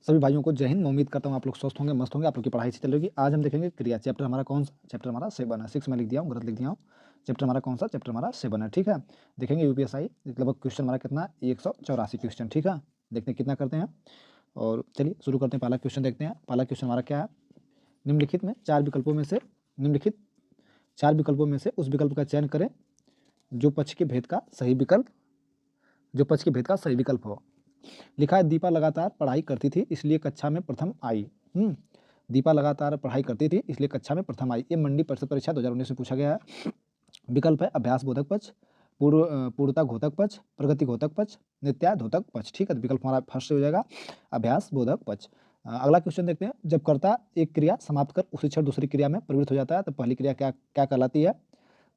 सभी भाइयों को जय हिंद। मैं उम्मीद करता हूँ आप लोग स्वस्थ होंगे, मस्त होंगे। आप लोग की पढ़ाई से चल रही होगी। आज हम देखेंगे क्रिया। चैप्टर हमारा कौन सा? चैप्टर हमारा 7 है। 6 में लिख दिया हूँ, गलत लिख दिया हूँ। चैप्टर हमारा कौन सा? चैप्टर हमारा 7 है, ठीक है। देखेंगे यूपीएसआई लगभग क्वेश्चन हमारा कितना, 184 क्वेश्चन, ठीक है। देखते हैं कितना करते हैं। और चलिए शुरू करते हैं। पहला क्वेश्चन देखते हैं। पहला क्वेश्चन हमारा क्या है? निम्नलिखित में 4 विकल्पों में से उस विकल्प का चयन करें जो पक्ष के भेद का सही विकल्प हो। लिखा है दीपा लगातार पढ़ाई करती थी इसलिए कक्षा में प्रथम आई। दीपा लगातार पढ़ाई करती थी इसलिए कक्षा में प्रथम आई। ये मंडी परिषद परीक्षा 2019 में पूछा गया है। विकल्प है अभ्यास बोधक पक्ष, पूर्णता घोतक पक्ष, प्रगति घोतक पक्ष, नित्या घोतक पक्ष, ठीक है। विकल्प हमारा फर्स्ट से हो जाएगा अभ्यास बोधक पक्ष। अगला क्वेश्चन देखते हैं। जब कर्ता एक क्रिया समाप्त कर उसी क्षण दूसरी क्रिया में प्रवृत्त हो जाता है तो पहली क्रिया क्या क्या कहलाती है?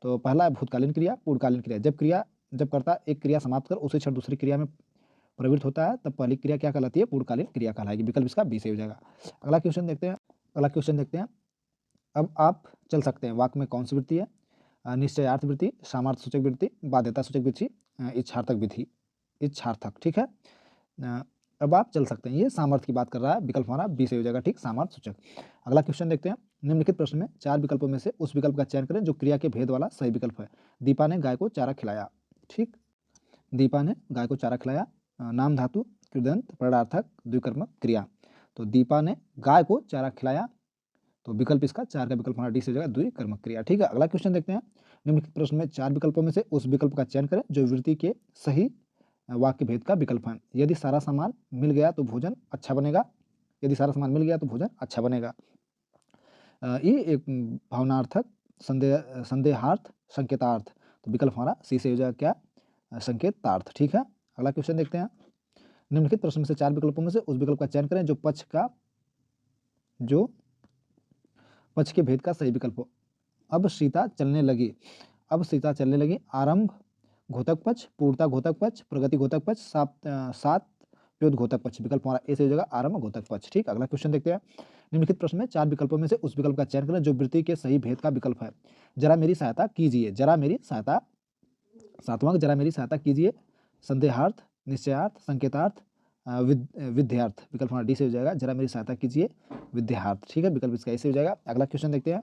तो पहला है भूतकालीन क्रिया, पूर्वकालीन क्रिया। जब कर्ता एक क्रिया समाप्त कर उसी क्षण दूसरी क्रिया में प्रवृत्त होता है तब पहली क्रिया क्या कहलाती है? पूर्वकालीन क्रिया कहलाएगी। विकल्प इसका बी से हो जाएगा। अगला क्वेश्चन देखते हैं। अब आप चल सकते हैं वाक्य में कौन सी वृत्ति है? निश्चयार्थ वृत्ति, सामर्थ्य सूचक वृत्ति, बाध्यता सूचक वृत्ति, इच्छार्थक, ठीक है। अब आप चल सकते हैं, ये सामर्थ्य की बात कर रहा है। विकल्प हमारा बी से हो जाएगा, ठीक, सामर्थ्य सूचक। अगला क्वेश्चन देखते हैं। निम्नलिखित प्रश्न में 4 विकल्पों में से उस विकल्प का चयन करें जो क्रिया के भेद वाला सही विकल्प है। दीपा ने गाय को चारा खिलाया, ठीक। दीपा ने गाय को चारा खिलाया। नाम धातु, कृदंत, परार्थक, द्विकर्मक क्रिया। तो दीपा ने गाय को चारा खिलाया, तो विकल्प इसका 4 का विकल्प हमारा डी से हो जाएगा, द्विकर्मक क्रिया, ठीक है। अगला क्वेश्चन देखते हैं। निम्नलिखित प्रश्न में 4 विकल्पों में से उस विकल्प का चयन करें जो वृत्ति के सही वाक्य भेद का विकल्प है। यदि सारा सामान मिल गया तो भोजन अच्छा बनेगा। ये एक भावनार्थक, संदेहार्थ, संकेतार्थ। तो विकल्प हमारा सी से हो जाएगा क्या? संकेतार्थ, ठीक है। अगला क्वेश्चन देखते हैं। निम्नलिखित प्रश्न में से 4 विकल्पों में से उस विकल्प का चयन करें जो पक्ष के भेद का सही विकल्प हो। अब सीता चलने लगी। आरंभ घोतक पक्ष, पूर्णता घोतक पक्ष, प्रगति घोतक पक्ष, सात प्योत घोतक पक्ष। विकल्प हमारा ए से हो जाएगा आरंभ घोतक पक्ष, ठीक। अगला क्वेश्चन देखते हैं। निम्नलिखित प्रश्न में 4 विकल्पों में से उस विकल्प का चयन करें जो वृत्ति के सही भेद का विकल्प है। जरा मेरी सहायता कीजिए, सातवां जरा मेरी सहायता कीजिए, संदेहार्थ, निश्चयार्थ, संकेतार्थ, विद्यार्थ। विकल्प हमारा डी से हो जाएगा जरा मेरी सहायता कीजिए, विद्यार्थ, ठीक है। विकल्प इसका ऐसे हो जाएगा। अगला क्वेश्चन देखते हैं।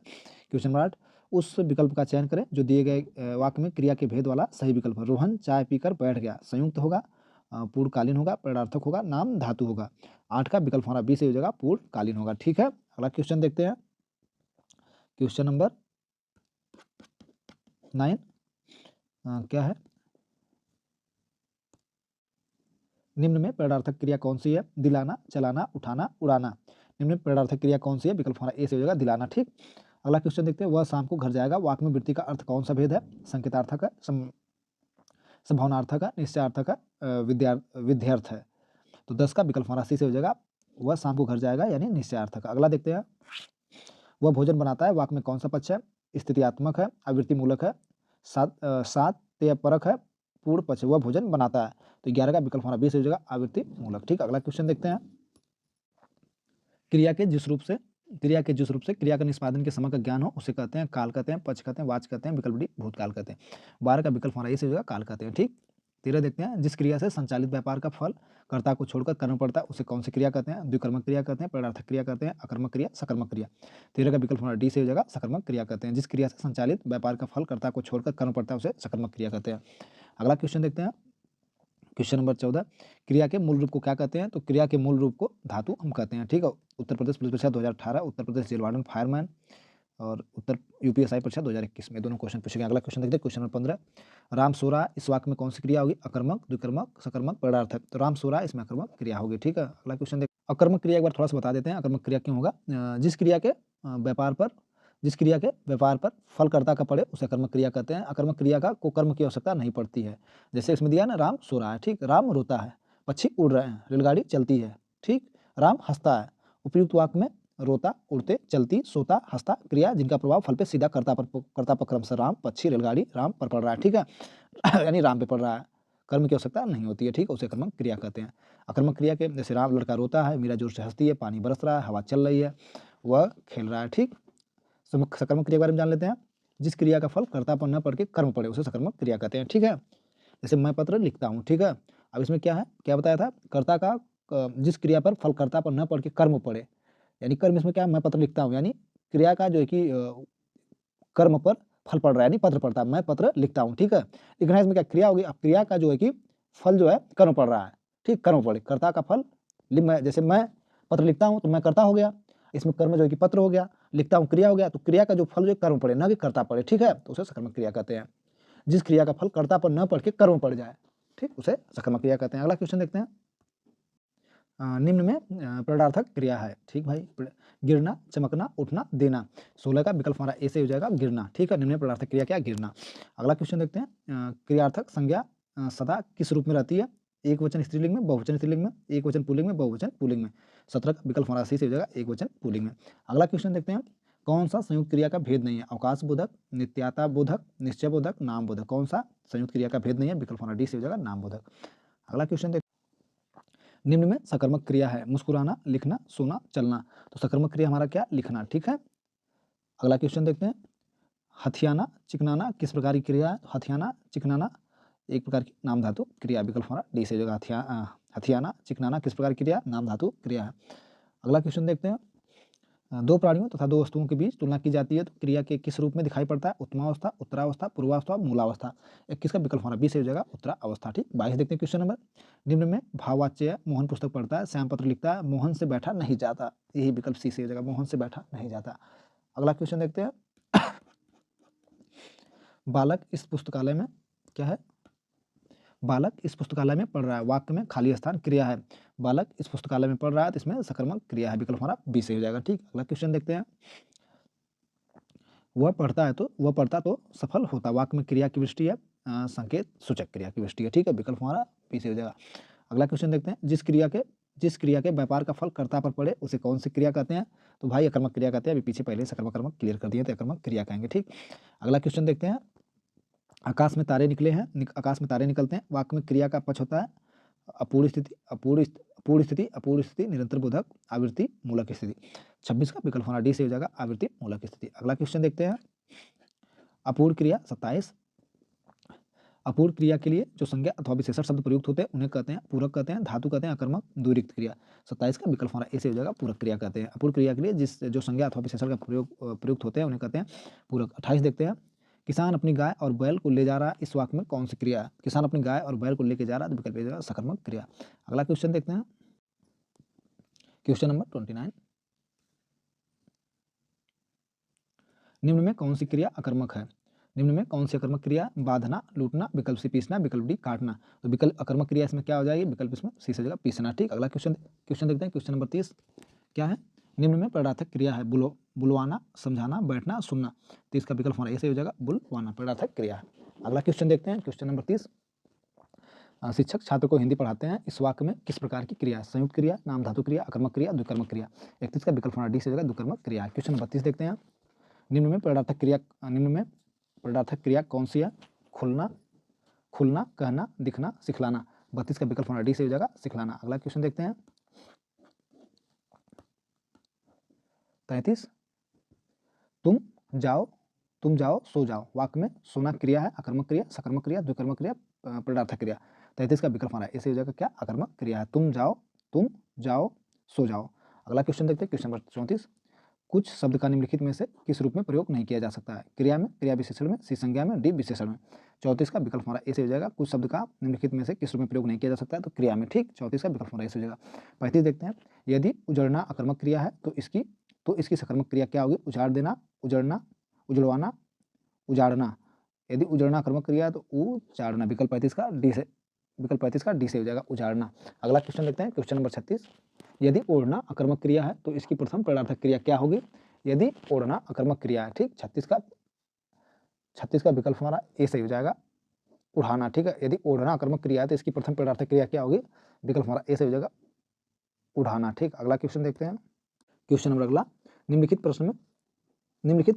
Question number 8। उस विकल्प का चयन करें जो दिए गए वाक्य में क्रिया के भेद वाला सही विकल्प है। रोहन चाय पीकर बैठ गया। संयुक्त होगा, पूर्णकालीन होगा, परार्थक होगा, नाम धातु होगा। 8 का विकल्प हमारा बी से हो जाएगा, पूर्णकालीन होगा, ठीक है। अगला क्वेश्चन देखते हैं। क्वेश्चन नंबर 9 क्या है? निम्न में प्रेरणार्थक क्रिया कौन सी है? दिलाना, चलाना, उठाना, उड़ाना। निम्न में प्रेरणार्थक क्रिया कौन सी है? विकल्प हमारा ए से हो जाएगा, दिलाना, ठीक। अगला क्वेश्चन देखते हैं। वह शाम को घर जाएगा। वाक्य में वृत्ति का अर्थ कौन सा भेद है? संकेतार्थक है, संभावनार्थक है, निश्चयार्थक है, विध्यर्थ है। तो 10 का विकल्प हमारा सी से हो जाएगा, वह शाम को घर जाएगा, यानी निश्चयार्थक। अगला देखते हैं। वह भोजन बनाता है। वाक्य में कौन सा पक्ष है? स्थितियात्मक है, आवृत्ति मूलक है, सात्यपरक है, पूर्ण पक्ष। वह भोजन बनाता है। तो 11 का विकल्प हमारा बी से हो जाएगा, आवृत्ति मूलक, ठीक। अगला क्वेश्चन देखते हैं। क्रिया के जिस रूप से क्रिया का निष्पादन के समय का ज्ञान हो उसे कहते हैं काल कहते हैं, पक्ष कहते हैं, वाच कहते हैं, विकल्प डी भूतकाल कहते हैं। 12 का विकल्प हमारा ये से हो जाएगा, काल कहते हैं, ठीक। 13 देखते हैं। जिस क्रिया से संचालित व्यापार का फल कर्ता को छोड़कर कर्म पड़ता है उसे कौन सी क्रिया कहते हैं? द्विकर्मक क्रिया कहते हैं, प्रेरणार्थक क्रिया कहते हैं, अकर्मक क्रिया, सकर्मक क्रिया। 13 का विकल्प हमारा डी से हो जाएगा, सकर्मक क्रिया कहते हैं। जिस क्रिया से संचालित व्यापार का फल कर्ता को छोड़कर कर्म पड़ता है उसे सकर्मक क्रिया कहते हैं। अगला क्वेश्चन देखते हैं। Question number 14। क्रिया के मूल रूप को क्या कहते हैं? तो क्रिया के मूल रूप को धातु हम कहते हैं, ठीक है। उत्तर प्रदेश पुलिस परीक्षा 2018, Uttar Pradesh jail warden fireman और यूपीएसआई परीक्षा 2021 में दोनों क्वेश्चन पूछे गए। अगला क्वेश्चन देखते हैं। Question number 15। राम सो रहा, इस वाक्य में कौन सी क्रिया होगी? अकर्मक, द्विकर्मक, सकर्मक, प्रेरणार्थक। तो राम सो रहा इसमें अकर्मक क्रिया होगी, ठीक है। अगला क्वेश्चन देख। अकर्मक क्रिया एक बार थोड़ा सा बता देते हैं। अकर्मक क्रिया क्यों होगा? जिस क्रिया के व्यापार पर फल कर्ता का पड़े उसे अकर्मक क्रिया कहते हैं। अकर्मक क्रिया का को कर्म की आवश्यकता नहीं पड़ती है। जैसे इसमें दिया ना, राम सो रहा है, ठीक। राम रोता है, पक्षी उड़ रहे हैं, रेलगाड़ी चलती है, ठीक। राम हंसता है। उपयुक्त वाक्य में रोता, उड़ते, चलती, सोता, हंसता क्रिया जिनका प्रभाव फल पे सीधा कर्ता पर क्रम से राम, पक्षी, रेलगाड़ी राम पर पड़ रहा है, ठीक है। यानी राम पे पड़ रहा है, कर्म की आवश्यकता नहीं होती है, ठीक है। उसे कर्मक क्रिया कहते हैं। अकर्मक क्रिया के जैसे राम लड़का रोता है, मीरा जोर से हंसती है, पानी बरस रहा है, हवा चल रही है, वह खेल रहा है, ठीक। सकर्मक क्रिया के बारे में जान लेते हैं। जिस क्रिया का फल कर्ता पर न पड़ के कर्म पड़े उसे सकर्मक क्रिया कहते हैं, ठीक है। जैसे मैं पत्र लिखता हूँ, ठीक है। अब इसमें क्या है, क्या बताया था? कर्ता का जिस क्रिया पर फल कर्ता पर न पढ़ के कर्म पड़े, यानी कर्म इसमें क्या है, मैं पत्र लिखता हूँ, यानी क्रिया का जो है कि कर्म पर फल पड़ रहा है, यानी पत्र पड़ता है, मैं पत्र लिखता हूँ, ठीक है। लिखना इसमें क्या क्रिया होगी, अब क्रिया का जो है कि फल जो है कर्म पड़ रहा है, ठीक, कर्म पड़े, कर्ता का फल, जैसे मैं पत्र लिखता हूँ तो मैं कर्ता हो गया, इसमें कर्म जो है कि पत्र हो गया, लिखता हूँ क्रिया हो गया, तो क्रिया का जो फल जो कर्म पड़े, ना कि कर्ता पड़े, ठीक है, तो उसे सकर्मक क्रिया कहते हैं। जिस क्रिया का फल कर्ता पर न पढ़ के कर्म पड़ जाए, ठीक, उसे सकर्मक क्रिया कहते हैं। अगला क्वेश्चन देखते हैं। निम्न में प्रणार्थक क्रिया है, ठीक भाई, गिरना, चमकना, उठना, देना। 16 का विकल्प हमारा ए से हो जाएगा गिरना, ठीक है। निम्न में प्रणार्थक क्रिया क्या, गिरना। अगला क्वेश्चन देखते हैं। क्रियार्थक संज्ञा सदा किस रूप में रहती है, एक वचन स्त्रीलिंग में, बहुवचन स्त्रीलिंग में, एक वचन पुल्लिंग में, बहुवचन पुल्लिंग में। 17 का विकल्प हमारा सी से हो जाएगा एक वचन पुल्लिंग में। अगला क्वेश्चन देखते हैं। कौन सा संयुक्त क्रिया का भेद नहीं है, अवकाश बोधक, नित्याता बोधक, निश्चय बोधक, नाम बोधक। कौन सा संयुक्त क्रिया का भेद नहीं है, विकल्प हमारा डी से हो जाएगा नाम बोधक। अगला क्वेश्चन देखते हैं। निम्न में सकर्मक क्रिया है, मुस्कुराना, लिखना, सोना, चलना। तो सकर्मक क्रिया हमारा क्या, लिखना, ठीक है। अगला क्वेश्चन देखते हैं। हथियाना, चिकनाना किस प्रकार की क्रिया है, हथियाना, चिकनाना एक प्रकार की नाम धातु क्रिया, विकल्प हमारा डी से हो जाएगा हथियाना, चिकनाना किस प्रकार की क्रिया, नाम धातु क्रिया है। अगला क्वेश्चन देखते हैं। दो प्राणियों तथा दो वस्तुओं के बीच तुलना की जाती है तो क्रिया के किस रूप में दिखाई पड़ता है, उत्तमावस्था, उत्तरावस्था, पूर्वावस्था, मूलावस्था। 21 का विकल्प हमारा बी से हो जाएगा उत्तरावस्था, ठीक। 22 देखते हैं क्वेश्चन नंबर। निम्न में भाववाच्य, मोहन पुस्तक पढ़ता है, श्याम पत्र लिखता है, मोहन से बैठा नहीं जाता। यही विकल्प सी से हो जाएगा, मोहन से बैठा नहीं जाता। अगला क्वेश्चन देखते हैं। बालक इस पुस्तकालय में क्या है, बालक इस पुस्तकालय में पढ़ रहा है, वाक्य में खाली स्थान क्रिया है, बालक इस पुस्तकालय में पढ़ रहा है, तो इसमें सकर्मक क्रिया है, विकल्प हमारा बी से हो जाएगा, ठीक। अगला क्वेश्चन देखते हैं। वह पढ़ता तो सफल होता, वाक्य में क्रिया की वृष्टि है, संकेत सूचक क्रिया की वृष्टि है, ठीक है, विकल्प हमारा बी से हो जाएगा। अगला क्वेश्चन देखते हैं। जिस क्रिया के व्यापार का फल कर्ता पर पड़े उसे कौन सी क्रिया कहते हैं, तो भाई अकर्मक क्रिया कहते हैं। अभी पीछे पहले सकर्मक कर्मक क्लियर कर दिए, तो अकर्मक क्रिया कहेंगे, ठीक। अगला क्वेश्चन देखते हैं। आकाश में तारे निकले हैं, आकाश में तारे निकलते हैं, वाक्य में क्रिया का पक्ष होता है अपूर्ण स्थिति, अपूर्ण स्थिति, निरंतर बोधक, आवृत्ति, मूलक स्थिति। 26 का विकल्प हमारा डी से हो जाएगा आवृत्ति, मूलक स्थिति। अगला क्वेश्चन देखते हैं। अपूर्ण क्रिया 27। अपूर्ण क्रिया के लिए जो संज्ञा अथवा विशेषण शब्द प्रयुक्त होते हैं उन्हें कहते हैं पूरक कहते हैं, धातु कहते हैं, अकर्मक, द्विरिक्त क्रिया। 27 का विकल्प हमारा ए से हो जाएगा पूरक क्रिया कहते हैं। अपूर्ण क्रिया के लिए जो संज्ञा अथवा विशेषण का प्रयुक्त होते हैं उन्हें कहते हैं पूरक। 28 देखते हैं। किसान अपनी गाय और बैल को ले जा रहा है, इस वाक्य में कौन सी क्रिया है, किसान अपनी गाय और बैल को लेके जा रहा है, तो विकल्प ए जाएगा सकर्मक क्रिया। अगला क्वेश्चन देखते हैं। Question number 29। निम्न में कौन सी क्रिया अकर्मक है, निम्न में कौन सी अकर्मक क्रिया, बांधना, लूटना, विकल्प सी पीसना, विकल्प डी काटना। तो विकल्प अकर्मक क्रिया इसमें क्या हो जाएगी, विकल्प इसमें सी से हो जाएगा पीसना, ठीक। अगला क्वेश्चन देखते हैं। क्वेश्चन नंबर 30 क्या है, निम्न में प्रणार्थक क्रिया है, बुलवाना, समझाना, बैठना, सुनना। तो इसका विकल्प हमारा ऐसे हो जाएगा बुलवाना, प्रणार्थक क्रिया है। अगला क्वेश्चन देखते हैं। Question number 30। शिक्षक छात्र को हिंदी पढ़ाते हैं, इस वाक्य में किस प्रकार की क्रिया, संयुक्त क्रिया, नाम धातु क्रिया, अकर्मक क्रिया, द्विकर्मक क्रिया। 31 का विकल्प हमारा डी से हो जाएगा द्विकर्मक क्रिया। क्वेश्चन 32 देखते हैं। निम्न में प्रणार्थक क्रिया कौन सी है, खुलना, कहना, दिखना, सिखलाना। 32 का विकल्प हमारा डी से हो जाएगा सिखलाना। अगला क्वेश्चन देखते हैं। 33। तुम जाओ सो जाओ, वाक्य में सोना क्रिया है, अकर्मक क्रिया, सकर्मक क्रिया, द्विकर्मक क्रिया, प्रणार्थक क्रिया। 33 का विकल्प हमारा ऐसे हो जाएगा क्या, अकर्मक क्रिया है, तुम जाओ सो जाओ। अगला क्वेश्चन देखते हैं। Question number 34। कुछ शब्द का निम्नलिखित में से किस रूप में प्रयोग नहीं किया जा सकता है, क्रिया में, क्रिया विशेषण में, सी संज्ञा में, डी विशेषण में। 34 का विकल्प हमारा ऐसे हो जाएगा कुछ शब्द का निम्नलिखित में से किस रूप में प्रयोग नहीं किया जा सकता है, तो क्रिया में, ठीक। 34 का विकल्प हमारा ऐसे हो जाएगा। 35 देखते हैं। यदि उजड़ना अकर्मक क्रिया है तो इसकी सकर्मक क्रिया क्या होगी, उजाड़ देना, उजड़ना, उजड़वाना, उजाड़ना। यदि उजड़ना अकर्मक क्रिया है तो उजाड़ना, विकल्प 35 का डी से हो जाएगा उजाड़ना। अगला क्वेश्चन देखते हैं। Question number 36। यदि ओढ़ना अकर्मक क्रिया है तो इसकी प्रथम प्रणार्थक क्रिया क्या होगी, यदि ओढ़ना अकर्मक क्रिया है, ठीक। 36 का विकल्प हमारा ए सही हो जाएगा उड़ाना, ठीक है। यदि ओढ़ना अकर्मक क्रिया है तो इसकी प्रथम प्रणार्थक क्रिया क्या होगी, विकल्प हमारा ए सही हो जाएगा उड़ाना, ठीक। अगला क्वेश्चन देखते हैं। क्वेश्चन नंबर अगला। निम्नलिखित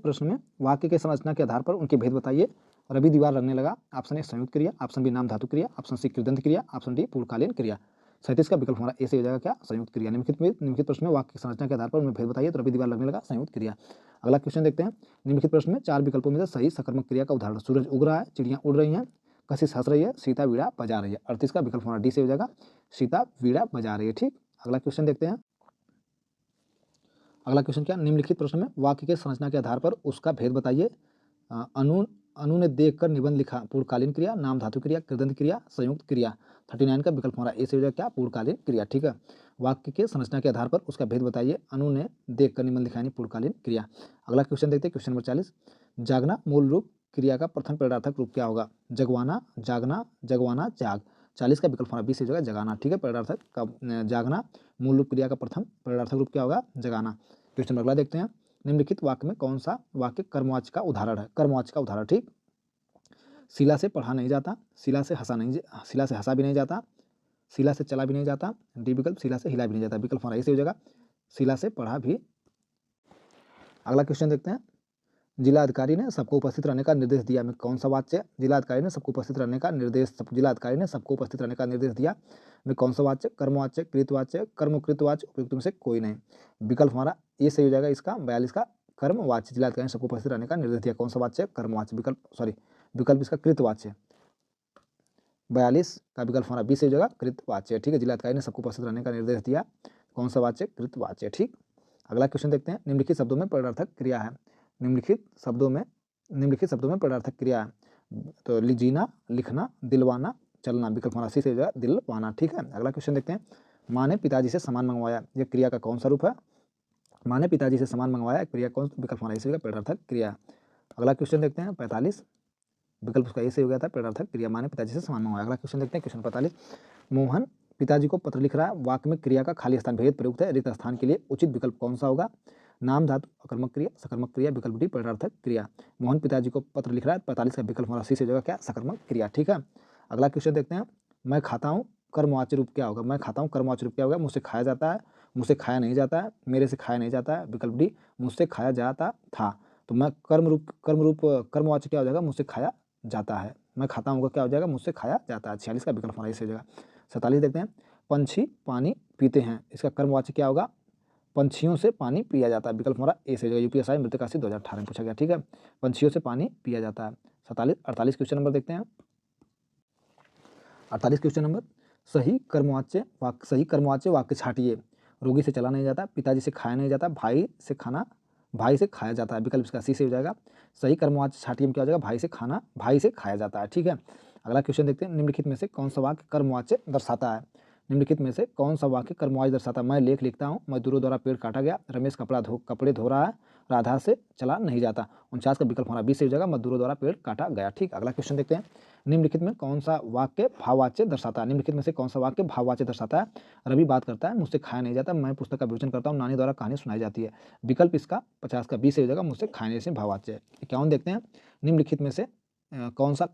प्रश्न में वाक्य के संरचना के आधार पर उनके भेद बताइए। रवि दीवार रंगने लगा, ऑप्शन ए संयुक्त क्रिया, ऑप्शन बी नाम धातु क्रिया, ऑप्शन सी कृदंत क्रिया, ऑप्शन डी पूर्णकालीन क्रिया। 37 का विकल्प हमारा ए से हो जाएगा क्या, संयुक्त क्रिया। निम्नलिखित प्रश्न में वाक्य की संरचना के आधार पर उनमें भेद बताइए, तो रवि दीवार लगने लगा, संयुक्त क्रिया। अगला क्वेश्चन देखते हैं। निम्नलिखित प्रश्न में 4 विकल्पों में से सही सकर्मक क्रिया का उदाहरण, सूरज उग रहा है, चिड़ियां उड़ रही हैं, कशिश हंस रही है, सीता वीणा बजा रही है। 38 का विकल्प हमारा डी से हो जाएगा सीता वीणा बजा रही है, ठीक। अगला क्वेश्चन देखते हैं। अगला क्वेश्चन क्या, निम्नलिखित प्रश्न में वाक्य के संरचना के आधार पर उसका भेद बताइए। अनु अनु ने देखकर निबंध लिखा, पूर्वकालीन क्रिया, नाम धातु क्रिया, कृदंत क्रिया, संयुक्त क्रिया। 39 का विकल्प हमारा ए से हो जाएगा क्या, पूर्वकालीन क्रिया। ठीक है, वाक्य के संरचना के आधार पर उसका भेद बताइए। अनु ने देखकर निबंध लिखा यानी पूर्वकालीन क्रिया। अगला क्वेश्चन देखते हैं, क्वेश्चन नंबर 40। जागना मूल रूप क्रिया का प्रथम पैरार्थक रूप क्या होगा। जगवाना, जागना, जगवाना, जाग। 40 का विकल्प हमारा बी से हो जाएगा जगाना। ठीक है, पैरार्थक का जागना मूल रूप क्रिया का प्रथम पैरार्थक रूप क्या होगा, जगाना। क्वेश्चन नंबर अगला देखते हैं, निम्नलिखित वाक्य में कौन सा वाक्य कर्मवाच्य का उदाहरण है। कर्मवाच्य का उदाहरण, ठीक। शिला से पढ़ा नहीं जाता, शिला से हंसा भी नहीं जाता, शिला से चला भी नहीं जाता। डी विकल्प, शिला से हिला भी नहीं जाता। विकल्प हमारा ऐसे हो जाएगा शिला से पढ़ा भी। अगला क्वेश्चन देखते हैं, जिलाधिकारी ने सबको उपस्थित रहने का निर्देश दिया में कौन सा वाच्य। जिलाधिकारी ने सबको उपस्थित रहने का निर्देश, जिलाधिकारी ने सबको उपस्थित रहने का निर्देश दिया में कौन सा वाच्य। कर्मवाच्य, कृतवाच्य, कर्मकृतवाच्य, उपयुक्त में से कोई नहीं। विकल्प हमारा ये सही हो जाएगा इसका 42 का कर्मवाच्य। जिलाधिकारी ने सबको उपस्थित रहने का निर्देश दिया, कौन सा वाच्य, कर्मवाच्य। विकल्प इसका कृतवाच्य। 42 का विकल्प हमारा बी से हो जाएगा कृतवाच्य। ठीक है, जिलाधिकारी ने सबको उपस्थित रहने का निर्देश दिया, कौन सा वाच्य, कृतवाच्य। ठीक, अगला क्वेश्चन देखते हैं, निम्नलिखित शब्दों में पैरार्थक क्रिया है। निम्नलिखित शब्दों में पैरार्थक क्रिया है। तो जीना, लिखना, दिलवाना, चलना। विकल्प हमारा सी से हो जाएगा दिलवाना। ठीक है, अगला क्वेश्चन देखते हैं, माँ ने पिताजी से सामान मंगवाया, यह क्रिया का कौन सा रूप है। माँ ने पिताजी से सामान मंगवाया, क्रिया कौन, विकल्प हमारा इसी का पैरार्थक क्रिया। अगला क्वेश्चन देखते हैं 45, विकल्प उसका ऐसे हो गया था पैरार्थक क्रिया, माँ ने पिताजी से सामान मंगवाया। अगला क्वेश्चन देखते हैं, क्वेश्चन 45, मोहन पिताजी को पत्र लिख रहा है, वाक्य में क्रिया का खाली स्थान भेद प्रयुक्त है, रिक्त स्थान के लिए उचित विकल्प कौन सा होगा। नाम धातु अकर्मक क्रिया, सकर्मक क्रिया, विकल्प डी पैरार्थक क्रिया। मोहन पिताजी को पत्र लिख रहा है, 45 का विकल्प हमारा सी से हो जाएगा क्या, सकर्मक क्रिया। ठीक है, अगला क्वेश्चन देखते हैं, मैं खाता हूँ कर्मवाच्य रूप क्या होगा। मैं खाता हूँ कर्मवाच्य रूप क्या होगा, मुझसे खाया जाता है, मुझसे खाया नहीं जाता है, मेरे से खाया नहीं जाता है। विकल्प डी मुझसे खाया जाता था। तो मैं कर्मवाच्य क्या हो जाएगा, मुझसे खाया जाता है। मैं खाता हूँ का क्या हो जाएगा, मुझसे खाया जाता है। 46 का विकल्प हमारा इसे हो जाएगा। 47 देखते हैं, पंछी पानी पीते हैं, इसका कर्मवाच्य क्या होगा, पंछियों से पानी पिया जाता है। विकल्प हमारा ए से हो जाएगा, यूपीएसआई मृतकाशी 2018 में पूछा गया। ठीक है, पंछियों से पानी पिया जाता है। 48 क्वेश्चन नंबर देखते हैं, 48 क्वेश्चन नंबर, सही कर्मवाच्य वाक्य छाटिए। रोगी से चला नहीं जाता, पिताजी से खाया नहीं जाता, भाई से खाया जाता है। विकल्प इसका सी से हो जाएगा। सही कर्मवाच्य छाटिए में क्या हो जाएगा, भाई से खाना, भाई से खाया जाता है। ठीक है, अगला क्वेश्चन देखते हैं, निम्नलिखित में से कौन सा वाक्य कर्मवाच्य दर्शाता है। निम्नलिखित में से कौन सा वाक्य कर्मवाच्य दर्शाता है। मैं लेख लिखता हूँ, मजदूरों द्वारा पेड़ काटा गया, रमेश कपड़े धो रहा है, राधा से चला नहीं जाता। 49 का विकल्प हमारा बी से हो जाएगा, मजदूरों द्वारा पेड़ काटा गया। ठीक, अगला क्वेश्चन देखते हैं, निम्नलिखित में कौन सा वाक्य भाववाच्य दर्शाता है। निम्नलिखित में से कौन सा वाक्य भाववाच्य दर्शाता है। रवि बात करता है, मुझसे खाया नहीं जाता, मैं पुस्तक का विवेचन करता हूँ, नानी द्वारा कहानी सुनाई जाती है। विकल्प इसका 50 का बी से हो जाएगा, मुझसे खाने से भाववाच्य। 51 देखते हैं, निम्नलिखित में से कौन सा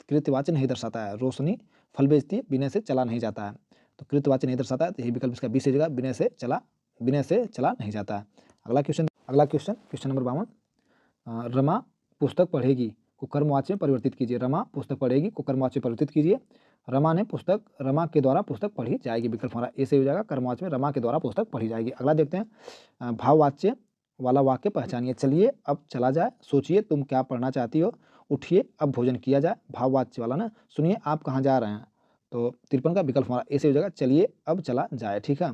कृतवाच्य नहीं दर्शाता है। रोशनी फल बेचती है, विनय से चला नहीं जाता है। तो कृतवाच्य नहीं दर्शाता है, तो यही विकल्प इसका बी से हो जाएगा, विनय से चला नहीं जाता है। अगला क्वेश्चन नंबर 52, रमा पुस्तक पढ़ेगी को कर्मवाच्य में परिवर्तित कीजिए। रमा पुस्तक पढ़ेगी को कर्मवाच्य में परिवर्तित कीजिए। रमा के द्वारा पुस्तक पढ़ी जाएगी। विकल्प हमारा ए से हो जाएगा, कर्मवाच्य में रमा के द्वारा पुस्तक पढ़ी जाएगी। अगला देखते हैं, भाववाच्य वाला वाक्य पहचानिए। चलिए अब चला जाए, सोचिए तुम क्या पढ़ना चाहती हो, उठिए अब भोजन किया जाए। भाववाच्य वाला ना, सुनिए आप कहाँ जा रहे हैं। तो 53 का विकल्प हमारा ए से हो जाएगा, चलिए अब चला जाए। ठीक है,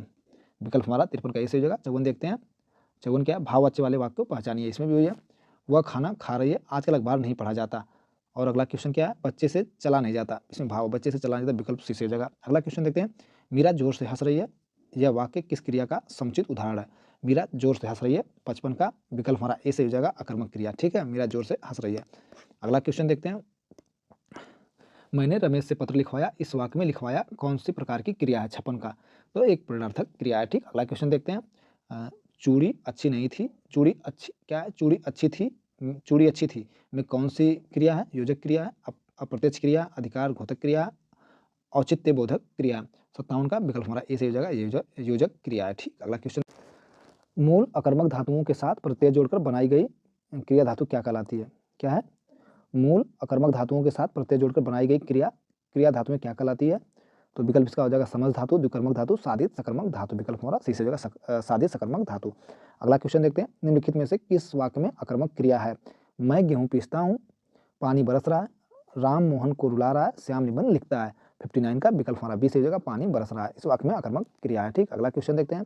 विकल्प हमारा 53 का ए से हो जाएगा। 54 देखते हैं, 54 क्या है, भाववाच्य वाले वाक्य को पहचानिए। इसमें भी भैया वह खाना खा रही है, आजकल अखबार नहीं पढ़ा जाता। और अगला क्वेश्चन क्या है, बच्चे से चला नहीं जाता। इसमें बच्चे से चला नहीं जाता, विकल्प सी से हो जाएगा। अगला क्वेश्चन देखते हैं, मीरा जोर से हंस रही है, यह वाक्य किस क्रिया का समुचित उदाहरण है। मीरा जोर से हंस रही है, 55 का विकल्प हमारा ए से हो जाएगा, अकर्मक क्रिया। ठीक है, मीरा जोर से हंस रही है। अगला क्वेश्चन देखते हैं, मैंने रमेश से पत्र लिखवाया, इस वाक्य में लिखवाया कौन सी प्रकार की क्रिया है। 56 का, तो एक प्रणर्थक क्रिया है। ठीक, अगला क्वेश्चन देखते हैं, चूड़ी अच्छी नहीं थी, चूड़ी अच्छी थी में कौन सी क्रिया है। योजक क्रिया है, अप्रत्यक्ष क्रिया, अधिकार घोतक क्रिया, औचित्य बोधक क्रिया। 57 का विकल्प हमारा ए से हो जाएगा, योजक क्रिया है। ठीक, अगला क्वेश्चन, मूल अकर्मक धातुओं के साथ प्रत्यय जोड़कर बनाई गई क्रिया धातु क्या कहलाती है। क्या है, मूल अकर्मक धातुओं के साथ प्रत्यय जोड़कर बनाई गई क्रिया धातु में क्या कहलाती है। तो विकल्प इसका हो जाएगा समझ धातु, द्विकर्मक धातु, साधित सकर्मक धातु। विकल्प हमारा सी से हो जाएगा, साधित सकर्मक धातु। अगला क्वेश्चन देखते हैं, निम्नलिखित में से किस वाक्य में अकर्मक क्रिया है। मैं गेहूं पीसता हूँ, पानी बरस रहा है, राम मोहन को रुला रहा है, श्याम निबंध लिखता है। 59 का विकल्प हमारा बी सही हो जाएगा, पानी बरस रहा है। इस वाक्य में आक्रामक क्रिया है। ठीक, अगला क्वेश्चन देखते हैं।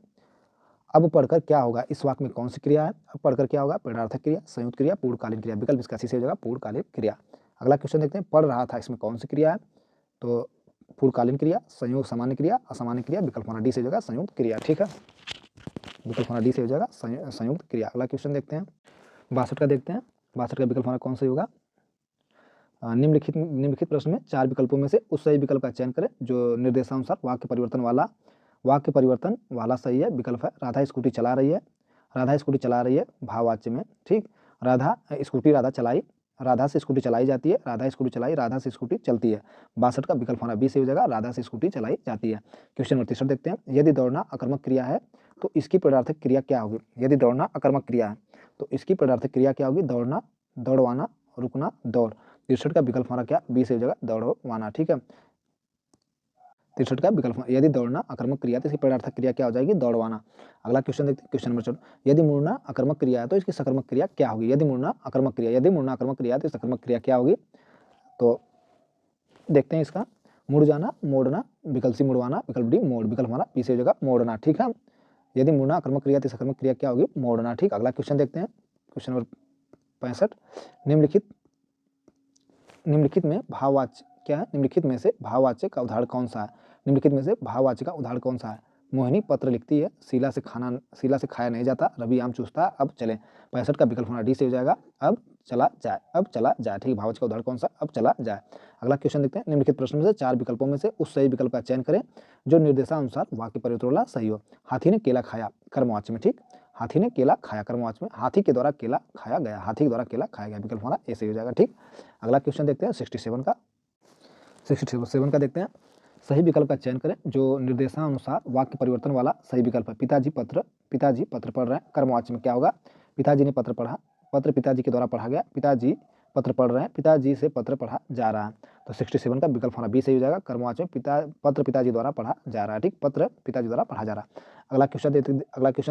अब पढ़कर क्या होगा, इस वाक्य में कौन सी क्रिया है? अब पढ़कर क्या होगा, प्रेरणार्थक क्रिया, संयुक्त क्रिया, पूर्णकालीन क्रिया। विकल्प इसका सी से हो जाएगा, पूर्णकालीन क्रिया। अगला क्वेश्चन देखते हैं, पढ़ रहा था, इसमें कौन सी क्रिया है? तो पूर्णकालीन क्रिया, संयोग सामान्य क्रिया, असामान्य क्रिया। विकल्प हमारा डी से हो जाएगा, संयुक्त क्रिया। ठीक है, विकल्प हमारा डी से हो जाएगा, संयुक्त क्रिया। अगला क्वेश्चन देखते हैं, 62 का देखते हैं। 62 का विकल्प हमारा कौन सा होगा? निम्नलिखित प्रश्न में 4 विकल्पों में से उस सही विकल्प का चयन करें जो निर्देशानुसार वाक्य परिवर्तन वाला सही है। विकल्प है, राधा स्कूटी चला रही है, राधा स्कूटी चला रही है भाववाच्य में। ठीक, राधा चलाई, राधा से स्कूटी चलाई जाती है, राधा स्कूटी चलाई, राधा से स्कूटी चलती है। 62 का विकल्प हमारा बी से हो जाएगा, राधा से स्कूटी चलाई जाती है। क्वेश्चन नंबर 63 देखते हैं, यदि दौड़ना आक्रामक क्रिया है तो इसकी प्रेरणार्थक क्रिया क्या होगी? यदि दौड़ना आक्रामक क्रिया है तो इसकी प्रेरणार्थक क्रिया क्या होगी? दौड़ना, दौड़वाना, रुकना, दौड़। 63 का विकल्प हमारा क्या, बी से हो जाएगा, दौड़वाना। ठीक है, 63 का विकल्प, यदि दौड़ना आक्रामक क्रिया तो इसकी प्रेरणार्थक क्रिया क्या हो जाएगी? दौड़वाना। अगला क्वेश्चन देखते हैं, क्वेश्चन नंबर 14, यदि मुड़ना आक्रामक क्रिया है तो इसकी सकर्मक क्रिया क्या होगी? यदि मुड़ना आक्रामक क्रिया है तो सकर्मक क्रिया क्या होगी? तो देखते हैं इसका, मुड़ जाना, मोड़ना, विकल्प सी मुड़वाना, विकल्प डी मोड़। विकल्प हमारा पी से हो जाएगा, मोड़ना। ठीक है, यदि मुड़ना आक्रामक क्रिया तो सकर्मक क्रिया क्या होगी? मोड़ना। ठीक, अगला क्वेश्चन देखते हैं, क्वेश्चन नंबर 65, निम्नलिखित में भाववाच्य क्या है? निम्नलिखित में से भाववाच्य का उदाहरण कौन सा है? निम्नलिखित में से भाववाच्य का उदाहरण कौन सा है? मोहिनी पत्र लिखती है, शीला से खाया नहीं जाता, रवि आम चूसता, अब चले। 65 का विकल्प हमारा डी से हो जाएगा, अब चला जाए, अब चला जाए। ठीक, भाववाच्य का उदाहरण कौन सा? अब चला जाए। अगला क्वेश्चन देखते हैं, निम्नलिखित प्रश्न में से 4 विकल्पों में से उस सही विकल्प का चयन करें जो निर्देशानुसार वाक्य परिवर्तन वाला सही हो। हाथी ने केला खाया, कर्मवाच्य में। ठीक, हाथी ने केला खाया, कर्मवाच्य में, हाथी के द्वारा केला खाया गया, हाथी के द्वारा केला खाया गया। विकल्प हमारा ए से हो जाएगा। ठीक, अगला क्वेश्चन देखते हैं 67 का देखते हैं, सही विकल्प का चयन करें जो निर्देशानुसार वाक्य परिवर्तन वाला सही विकल्प है। पिताजी पत्र पढ़ रहे हैं, कर्मवाच्य में क्या होगा? पिताजी ने पत्र पढ़ा, पत्र पिताजी के द्वारा पढ़ा गया, पिताजी पत्र पढ़ रहे हैं, पिताजी से पत्र पढ़ा जा रहा है। तो 67 का विकल्प हमारा बी सही हो जाएगा, कर्मवाच्य में पत्र पिताजी द्वारा पढ़ा जा रहा है। ठीक, पत्र पिताजी द्वारा पढ़ा जा रहा है। अगला क्वेश्चन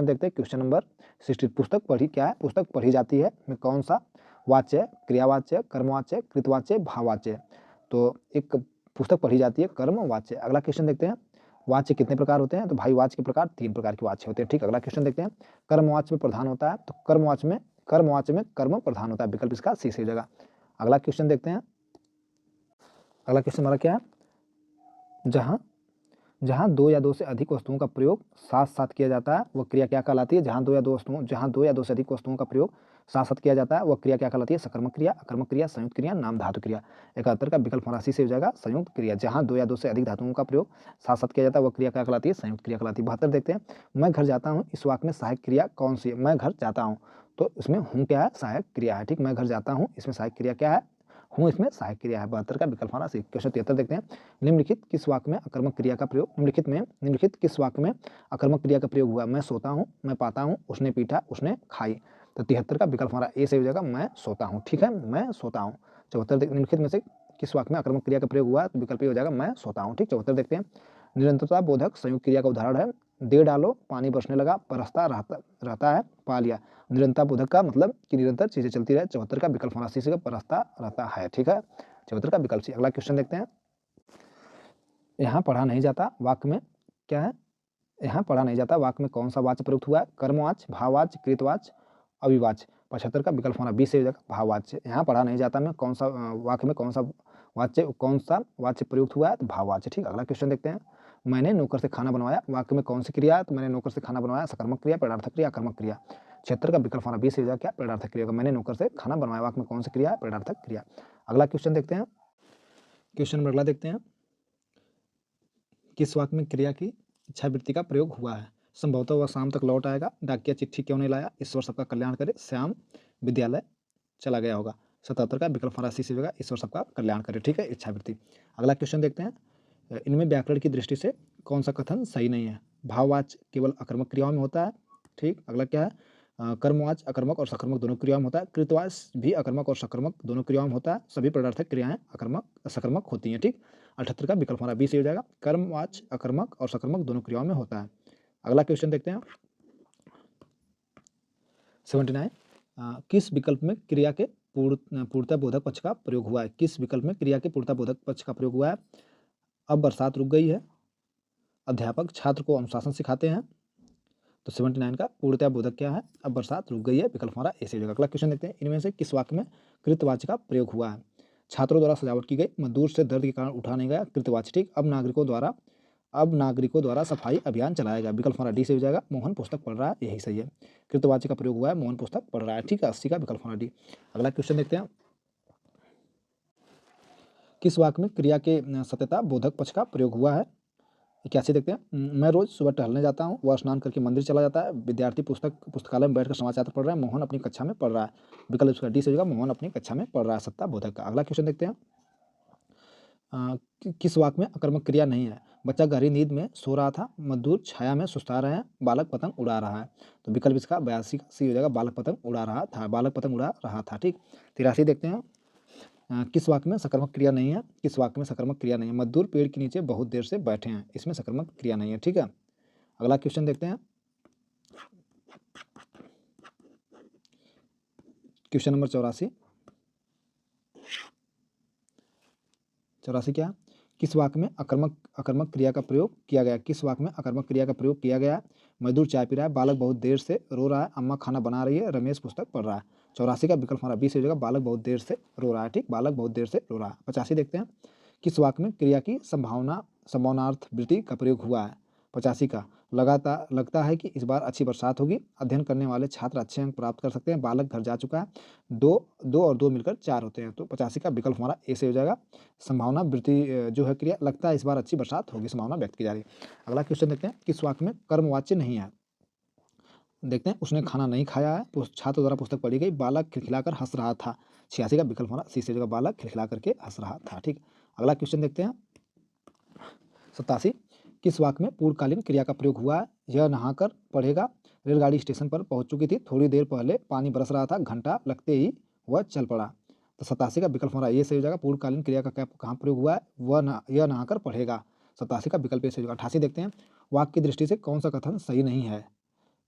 देखते हैं, क्वेश्चन नंबर 60, पुस्तक पढ़ी क्या है? पुस्तक पढ़ी जाती है में कौन सा वाच्य, क्रियावाच्य, कर्मवाच्य, कृतवाच्य, भाववाच्य? तो एक पुस्तक पढ़ी जाती है, कर्मवाच्य। अगला क्वेश्चन देखते हैं, वाच्य कितने प्रकार होते हैं? तो भाई वाच्य के प्रकार 3 प्रकार के वाच्य होते हैं। ठीक, अगला क्वेश्चन देखते हैं, कर्मवाच्य में प्रधान होता है, तो कर्मवाच्य में कर्म प्रधान होता है। विकल्प इसका सी से हो जाएगा। अगला क्वेश्चन देखते हैं, अगला क्वेश्चन हमारा क्या है, जहाँ 2 या 2 से अधिक वस्तुओं का प्रयोग साथ साथ किया जाता है वह क्रिया क्या कहलाती है? जहाँ 2 या 2 से अधिक वस्तुओं का प्रयोग साथ साथ किया जाता है वह क्रिया क्या कहलाती है? सकर्मक क्रिया, अकर्मक क्रिया, संयुक्त क्रिया, नाम धातु क्रिया। 71 का विकल्प हमारा सी से हो जाएगा, संयुक्त क्रिया। जहाँ 2 या 2 से अधिक धातुओं का प्रयोग साथ साथ किया जाता है वह क्रिया क्या कहलाती है? संयुक्त क्रिया कहलाती है। 72 देखते हैं, मैं घर जाता हूँ, इस वाक्य में सहायक क्रिया कौन सी है? मैं घर जाता हूँ, तो इसमें हूँ क्या है? सहायक क्रिया है। ठीक, मैं घर जाता हूँ, इसमें सहायक क्रिया क्या है? हूँ, इसमें सहायक क्रिया है। 72 का विकल्प हमारा सी। क्वेश्चन 73 देखते हैं, निम्नलिखित किस वाक्य में आक्रामक क्रिया का प्रयोग, निम्नलिखित किस वाक्य में आक्रामक क्रिया का प्रयोग हुआ? मैं सोता हूँ, मैं पाता हूँ, उसने पीटा, उसने खाई। तो 73 का विकल्प हमारा ए से हो जाएगा, मैं सोता हूँ। ठीक है, मैं सोता हूँ। 74 निम्नलिखित में से किस वाक्य में आक्रामक क्रिया का प्रयोग हुआ? तो विकल्प ए हो जाएगा, मैं सोता हूँ। ठीक, 74 देखते हैं, निरंतरता बोधक संयुक्त क्रिया का उदाहरण है, दे डालो, पानी बरसने लगा, परसता रहता है, पा लिया। निरंतरता बोधक का मतलब कि निरंतर चीजें चलती रहे। 74 का विकल्प हमारा सी से परसता रहता है। ठीक है, 74 का विकल्प सी। अगला क्वेश्चन देखते हैं, यहाँ पढ़ा नहीं जाता वाक्य में क्या है? यहाँ पढ़ा नहीं जाता वाक्य में कौन सा वाच्य प्रयुक्त हुआ है? कर्मवाच्य, भाववाच्य, कृतवाच्य, अविवाच्य। 75 का विकल्प हमारा बी से हो जाएगा, भाववाच्य। यहाँ पढ़ा नहीं जाता में कौन सा वाक्य में कौन सा वाच्य प्रयुक्त हुआ है? तो भाववाच्य। ठीक, अगला क्वेश्चन देखते हैं, मैंने नौकर से खाना बनवाया, वाक्य में कौन सी क्रिया है? तो मैंने नौकर से खाना बनवाया, सकर्मक क्रिया, प्रेरणार्थक क्रिया, कर्मक क्रिया। 76 का विकल्प हमारा बी से हो जाएगा क्या? प्रेरणार्थक क्रिया। मैंने नौकर से खाना बनवाया, वाक्य में कौन सी क्रिया है? प्रेरणार्थक क्रिया। अगला क्वेश्चन देखते हैं, क्वेश्चन नंबर अगला देखते हैं, किस वाक्य में क्रिया की इच्छावृत्ति का प्रयोग हुआ है? संभवतः वह शाम तक लौट आएगा, डाकिया चिट्ठी क्यों नहीं लाया, ईश्वर सबका कल्याण करे, श्याम विद्यालय चला गया होगा। 77 का विकल्प हमारा सी से होगा, ईश्वर सबका कल्याण करे। ठीक है, इच्छावृत्ति। अगला क्वेश्चन देखते हैं, इनमें व्याकरण की दृष्टि से कौन सा कथन सही नहीं है? भाववाच्य केवल अकर्मक क्रियाओं में होता है। ठीक, अगला क्या है? कर्मवाच्य अकर्मक और सकर्मक दोनों क्रियाओं में होता है। कृतवाच्य भी अकर्मक और सकर्मक दोनों क्रियाओं में होता है। सभी प्रेरणार्थक क्रियाएं सकर्मक होती हैं। ठीक, 78 का विकल्प हमारा बी से हो जाएगा, कर्मवाच्य अकर्मक और सकर्मक दोनों क्रियाओं में होता है। अगला क्वेश्चन देखते हैं, 79, किस विकल्प में क्रिया के पूर्णता बोधक पक्ष का प्रयोग हुआ है? किस विकल्प में क्रिया के पूर्णता बोधक पक्ष का प्रयोग हुआ है? अब बरसात रुक गई है। अध्यापक छात्र को अनुशासन सिखाते हैं। तो 79 का पूर्णतया बोधक क्या है? अब बरसात रुक गई है, विकल्प हमारा ए सही हो जाएगा। अगला क्वेश्चन देखते हैं, इनमें से किस वाक्य में कृतवाच्य का प्रयोग हुआ है? छात्रों द्वारा सजावट की गई, मजदूर से दर्द के कारण उठा नहीं गया, कृतवाच्य ठीक। अब नागरिकों द्वारा सफाई अभियान चलाया गया, विकल्प हमारा डी से हो जाएगा। मोहन पुस्तक पढ़ रहा है, यही सही है। कृतवाच्य का प्रयोग हुआ है, मोहन पुस्तक पढ़ रहा है, ठीक है, 80 का विकल्प हमारा डी। अगला क्वेश्चन देखते हैं, किस वाक्य में क्रिया के सत्यता बोधक पक्ष का प्रयोग हुआ है? 81 देखते हैं, मैं रोज सुबह टहलने जाता हूँ, वह स्नान करके मंदिर चला जाता है, विद्यार्थी पुस्तकालय में बैठकर समाचार पढ़ रहा है, मोहन अपनी कक्षा में पढ़ रहा है, विकल्प उसका डी से हो जाएगा। मोहन अपनी कक्षा में पढ़ रहा है, सत्ता बोधक का। अगला क्वेश्चन देखते हैं, किस वाक्य में अकर्मक क्रिया नहीं है? बच्चा गहरी नींद में सो रहा था, मजदूर छाया में सुस्ता रहे हैं, बालक पतंग उड़ा रहा है। तो विकल्प इसका 82 का सी हो जाएगा, बालक पतंग उड़ा रहा था, बालक पतंग उड़ा रहा था, ठीक। 83 देखते हैं, किस वाक्य में सकर्मक क्रिया नहीं है? किस वाक्य में सकर्मक क्रिया नहीं है? मजदूर पेड़ के नीचे बहुत देर से बैठे हैं, इसमें सकर्मक क्रिया नहीं है, ठीक है। अगला क्वेश्चन देखते हैं, क्वेश्चन नंबर 84 क्या? किस वाक्य में अकर्मक क्रिया का प्रयोग किया गया? किस वाक्य में अकर्मक क्रिया का प्रयोग किया गया? मजदूर चाय पी रहा है, बालक बहुत देर से रो रहा है, अम्मा खाना बना रही है, रमेश पुस्तक पढ़ रहा है। 84 का विकल्प हमारा 20 हो जाएगा, बालक बहुत देर से रो रहा है, ठीक, बालक बहुत देर से रो रहा है। 85 देखते हैं, किस वाक्य में क्रिया की संभावनार्थ वृत्ति का प्रयोग हुआ है? 85 का लगता है कि इस बार अच्छी बरसात होगी, अध्ययन करने वाले छात्र अच्छे अंक प्राप्त कर सकते हैं, बालक घर जा चुका है, दो और दो मिलकर 4 होते हैं। तो 85 का विकल्प हमारा ए से हो जाएगा। संभावना वृत्ति जो है क्रिया, लगता है इस बार अच्छी बरसात होगी, संभावना व्यक्त की जा रही है। अगला क्वेश्चन देखते हैं, किस वाक्य में कर्मवाच्य नहीं है? देखते हैं, उसने खाना नहीं खाया है, छात्र द्वारा पुस्तक पढ़ी गई, बालक खिलखिलाकर हंस रहा था। 86 का विकल्प हमारा सी से हो जाएगा, बालक खिलखिला करके हंस रहा था, ठीक। अगला क्वेश्चन देखते हैं, 87, किस वाक्य में पूर्वकालीन क्रिया का प्रयोग हुआ है? यह नहाकर पढ़ेगा, रेलगाड़ी स्टेशन पर पहुंच चुकी थी, थोड़ी देर पहले पानी बरस रहा था, घंटा लगते ही वह चल पड़ा। तो 87 का विकल्प हमारा ये सही हो जाएगा। पूर्वकालीन क्रिया का क्या कहाँ प्रयोग हुआ है? यह नहाकर पढ़ेगा, 87 का विकल्प ये सही होगा। 88 देखते हैं, वाक्य की दृष्टि से कौन सा कथन सही नहीं है?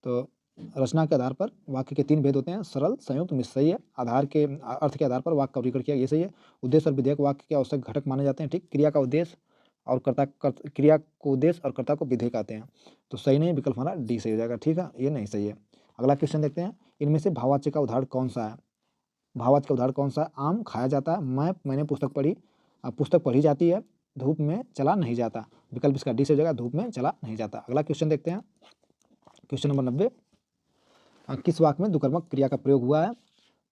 तो रचना के आधार पर वाक्य के 3 भेद होते हैं, सरल, संयुक्त, मिश्र, सही है। आधार के अर्थ के आधार पर वाक्य का वर्गीकरण किया, ये सही है। उद्देश्य और विधेयक वाक्य के आवश्यक घटक माने जाते हैं, ठीक। क्रिया का उद्देश्य और क्रिया को उद्देश्य और कर्ता को विधेयक आते हैं, तो सही नहीं, विकल्प हमारा डी सही हो जाएगा, ठीक है, ये नहीं सही है। अगला क्वेश्चन देखते हैं, इनमें से भाववाच्य का उदाहरण कौन सा है? भाववाच्य का उदाहरण कौन सा है? आम खाया जाता है, मैंने पुस्तक पढ़ी जाती है, धूप में चला नहीं जाता, विकल्प इसका डी से हो जाएगा, धूप में चला नहीं जाता। अगला क्वेश्चन देखते हैं, क्वेश्चन नंबर 90, किस वाक्य में दुकर्मक क्रिया का प्रयोग हुआ है?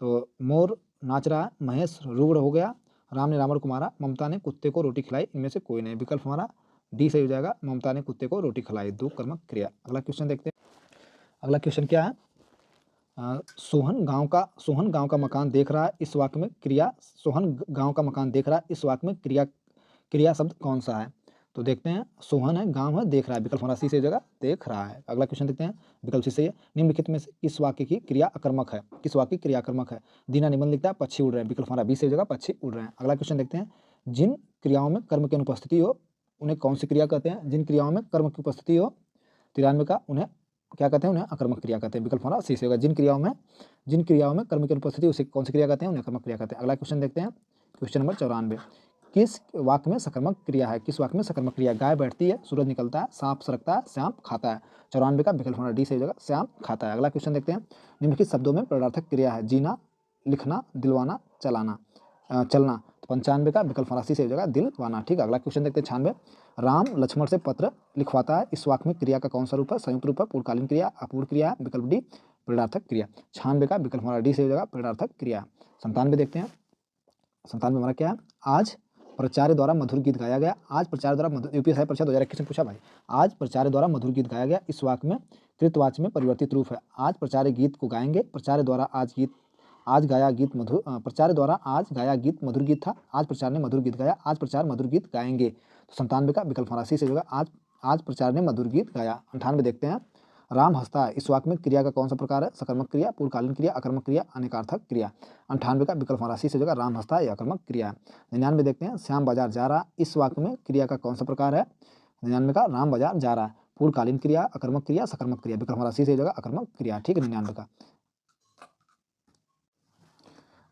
तो मोर नाच रहा है, महेश रुग्ण हो गया, राम ने रावण को मारा, ममता ने कुत्ते को रोटी खिलाई, इनमें से कोई नहीं, विकल्प हमारा डी सही हो जाएगा, ममता ने कुत्ते को रोटी खिलाई, दुकर्मक क्रिया। अगला क्वेश्चन देखते हैं, अगला क्वेश्चन क्या है? सोहन गांव का मकान देख रहा है, इस वाक्य में क्रिया, सोहन गांव का मकान देख रहा है, इस वाक्य में क्रिया शब्द कौन सा है? तो देखते हैं, सोहन है, गांव है, देख रहा है, विकल्प हमारा सी से जगह देख रहा है। अगला क्वेश्चन देखते हैं, विकल्प सी सही है। निम्नलिखित में से किस वाक्य की क्रिया अकर्मक है? किस वाक्य की क्रिया अकर्मक है? दीना निबंध लिखता है, पक्षी उड़ रहे हैं, विकल्प हमारा बी से जगह पक्षी उड़ रहे हैं। अगला क्वेश्चन देखते हैं, जिन क्रियाओं में कर्म की अनुपस्थिति हो उन्हें कौन सी क्रिया कहते हैं? जिन क्रियाओं में कर्म की उपस्थिति हो 93 का, उन्हें क्या कहते हैं? उन्हें अकर्मक क्रिया कहते हैं, विकल्प हमारा सी से होगा। जिन क्रियाओं में कर्म की अनुपस्थिति उसे कौन सी क्रिया कहते हैं? उन्हें अकर्मक क्रिया कहते हैं। अगला क्वेश्चन देखते हैं, क्वेश्चन नंबर 94, किस वाक्य में सकर्मक क्रिया है? किस वाक्य में सकर्मक क्रिया? गाय बैठती है, सूरज निकलता है, सांप सरकता है, श्याम खाता है। 94 का विकल्प हमारा डी सही होगा, श्याम खाता है। अगला क्वेश्चन देखते हैं, निम्नलिखित शब्दों में प्रणार्थक क्रिया है, जीना, लिखना, दिलवाना, चलना। तो 95 का विकल्प हमारा सी सही हो जाएगा, दिलवाना, ठीक। अगला क्वेश्चन देखते हैं, 96, राम लक्ष्मण से पत्र लिखवाता है, इस वाक्य में क्रिया का कौन सा रूप है? संयुक्त रूप है, पूर्वकालीन क्रिया, अपूर्ण क्रिया है, विकल्प डी प्रेरणार्थक क्रिया। 96 का विकल्प हमारा डी से हो जाएगा, प्रेरणार्थक क्रिया। 97 देखते हैं, 97 हमारा क्या है? आज प्राचार्य द्वारा मधुर गीत गाया गया, आज प्राचार्य द्वारा यूपीएससी परीक्षा 2021 में पूछा भाई, आज प्राचार्य द्वारा मधुर गीत गाया गया, इस वाक्य में कृतवाच्य में परिवर्तित रूप है, आज प्राचार्य गीत को गाएंगे, प्राचार्य द्वारा आज गाया गीत मधुर, प्राचार्य द्वारा आज गाया गीत मधुर गीत था, आज प्राचार्य ने मधुर गीत गाया, आज प्राचार्य मधुर गीत गाएंगे। तो 97 का विकल्प हमारा सी से होगा, आज प्राचार्य ने मधुर गीत गाया। 98 देखते हैं, राम हंसता है, इस वाक्य में क्रिया का कौन सा प्रकार है? सकर्मक क्रिया, पूर्वकालीन क्रिया, अकर्मक क्रिया, अनेकार्थक क्रिया। 98 का विकल्प हमारा सी से होगा, राम हंसता है, अकर्मक क्रिया है। 99 देखते हैं, श्याम बाजार जा रहा, इस वाक्य में क्रिया का कौन सा प्रकार है? 99 का राम बाजार जा रहा है, पूर्वकालीन क्रिया, अकर्मक क्रिया, सकर्मक क्रिया, विकल्प हमारा सी से होगा, अकर्मक क्रिया, ठीक है। 99 का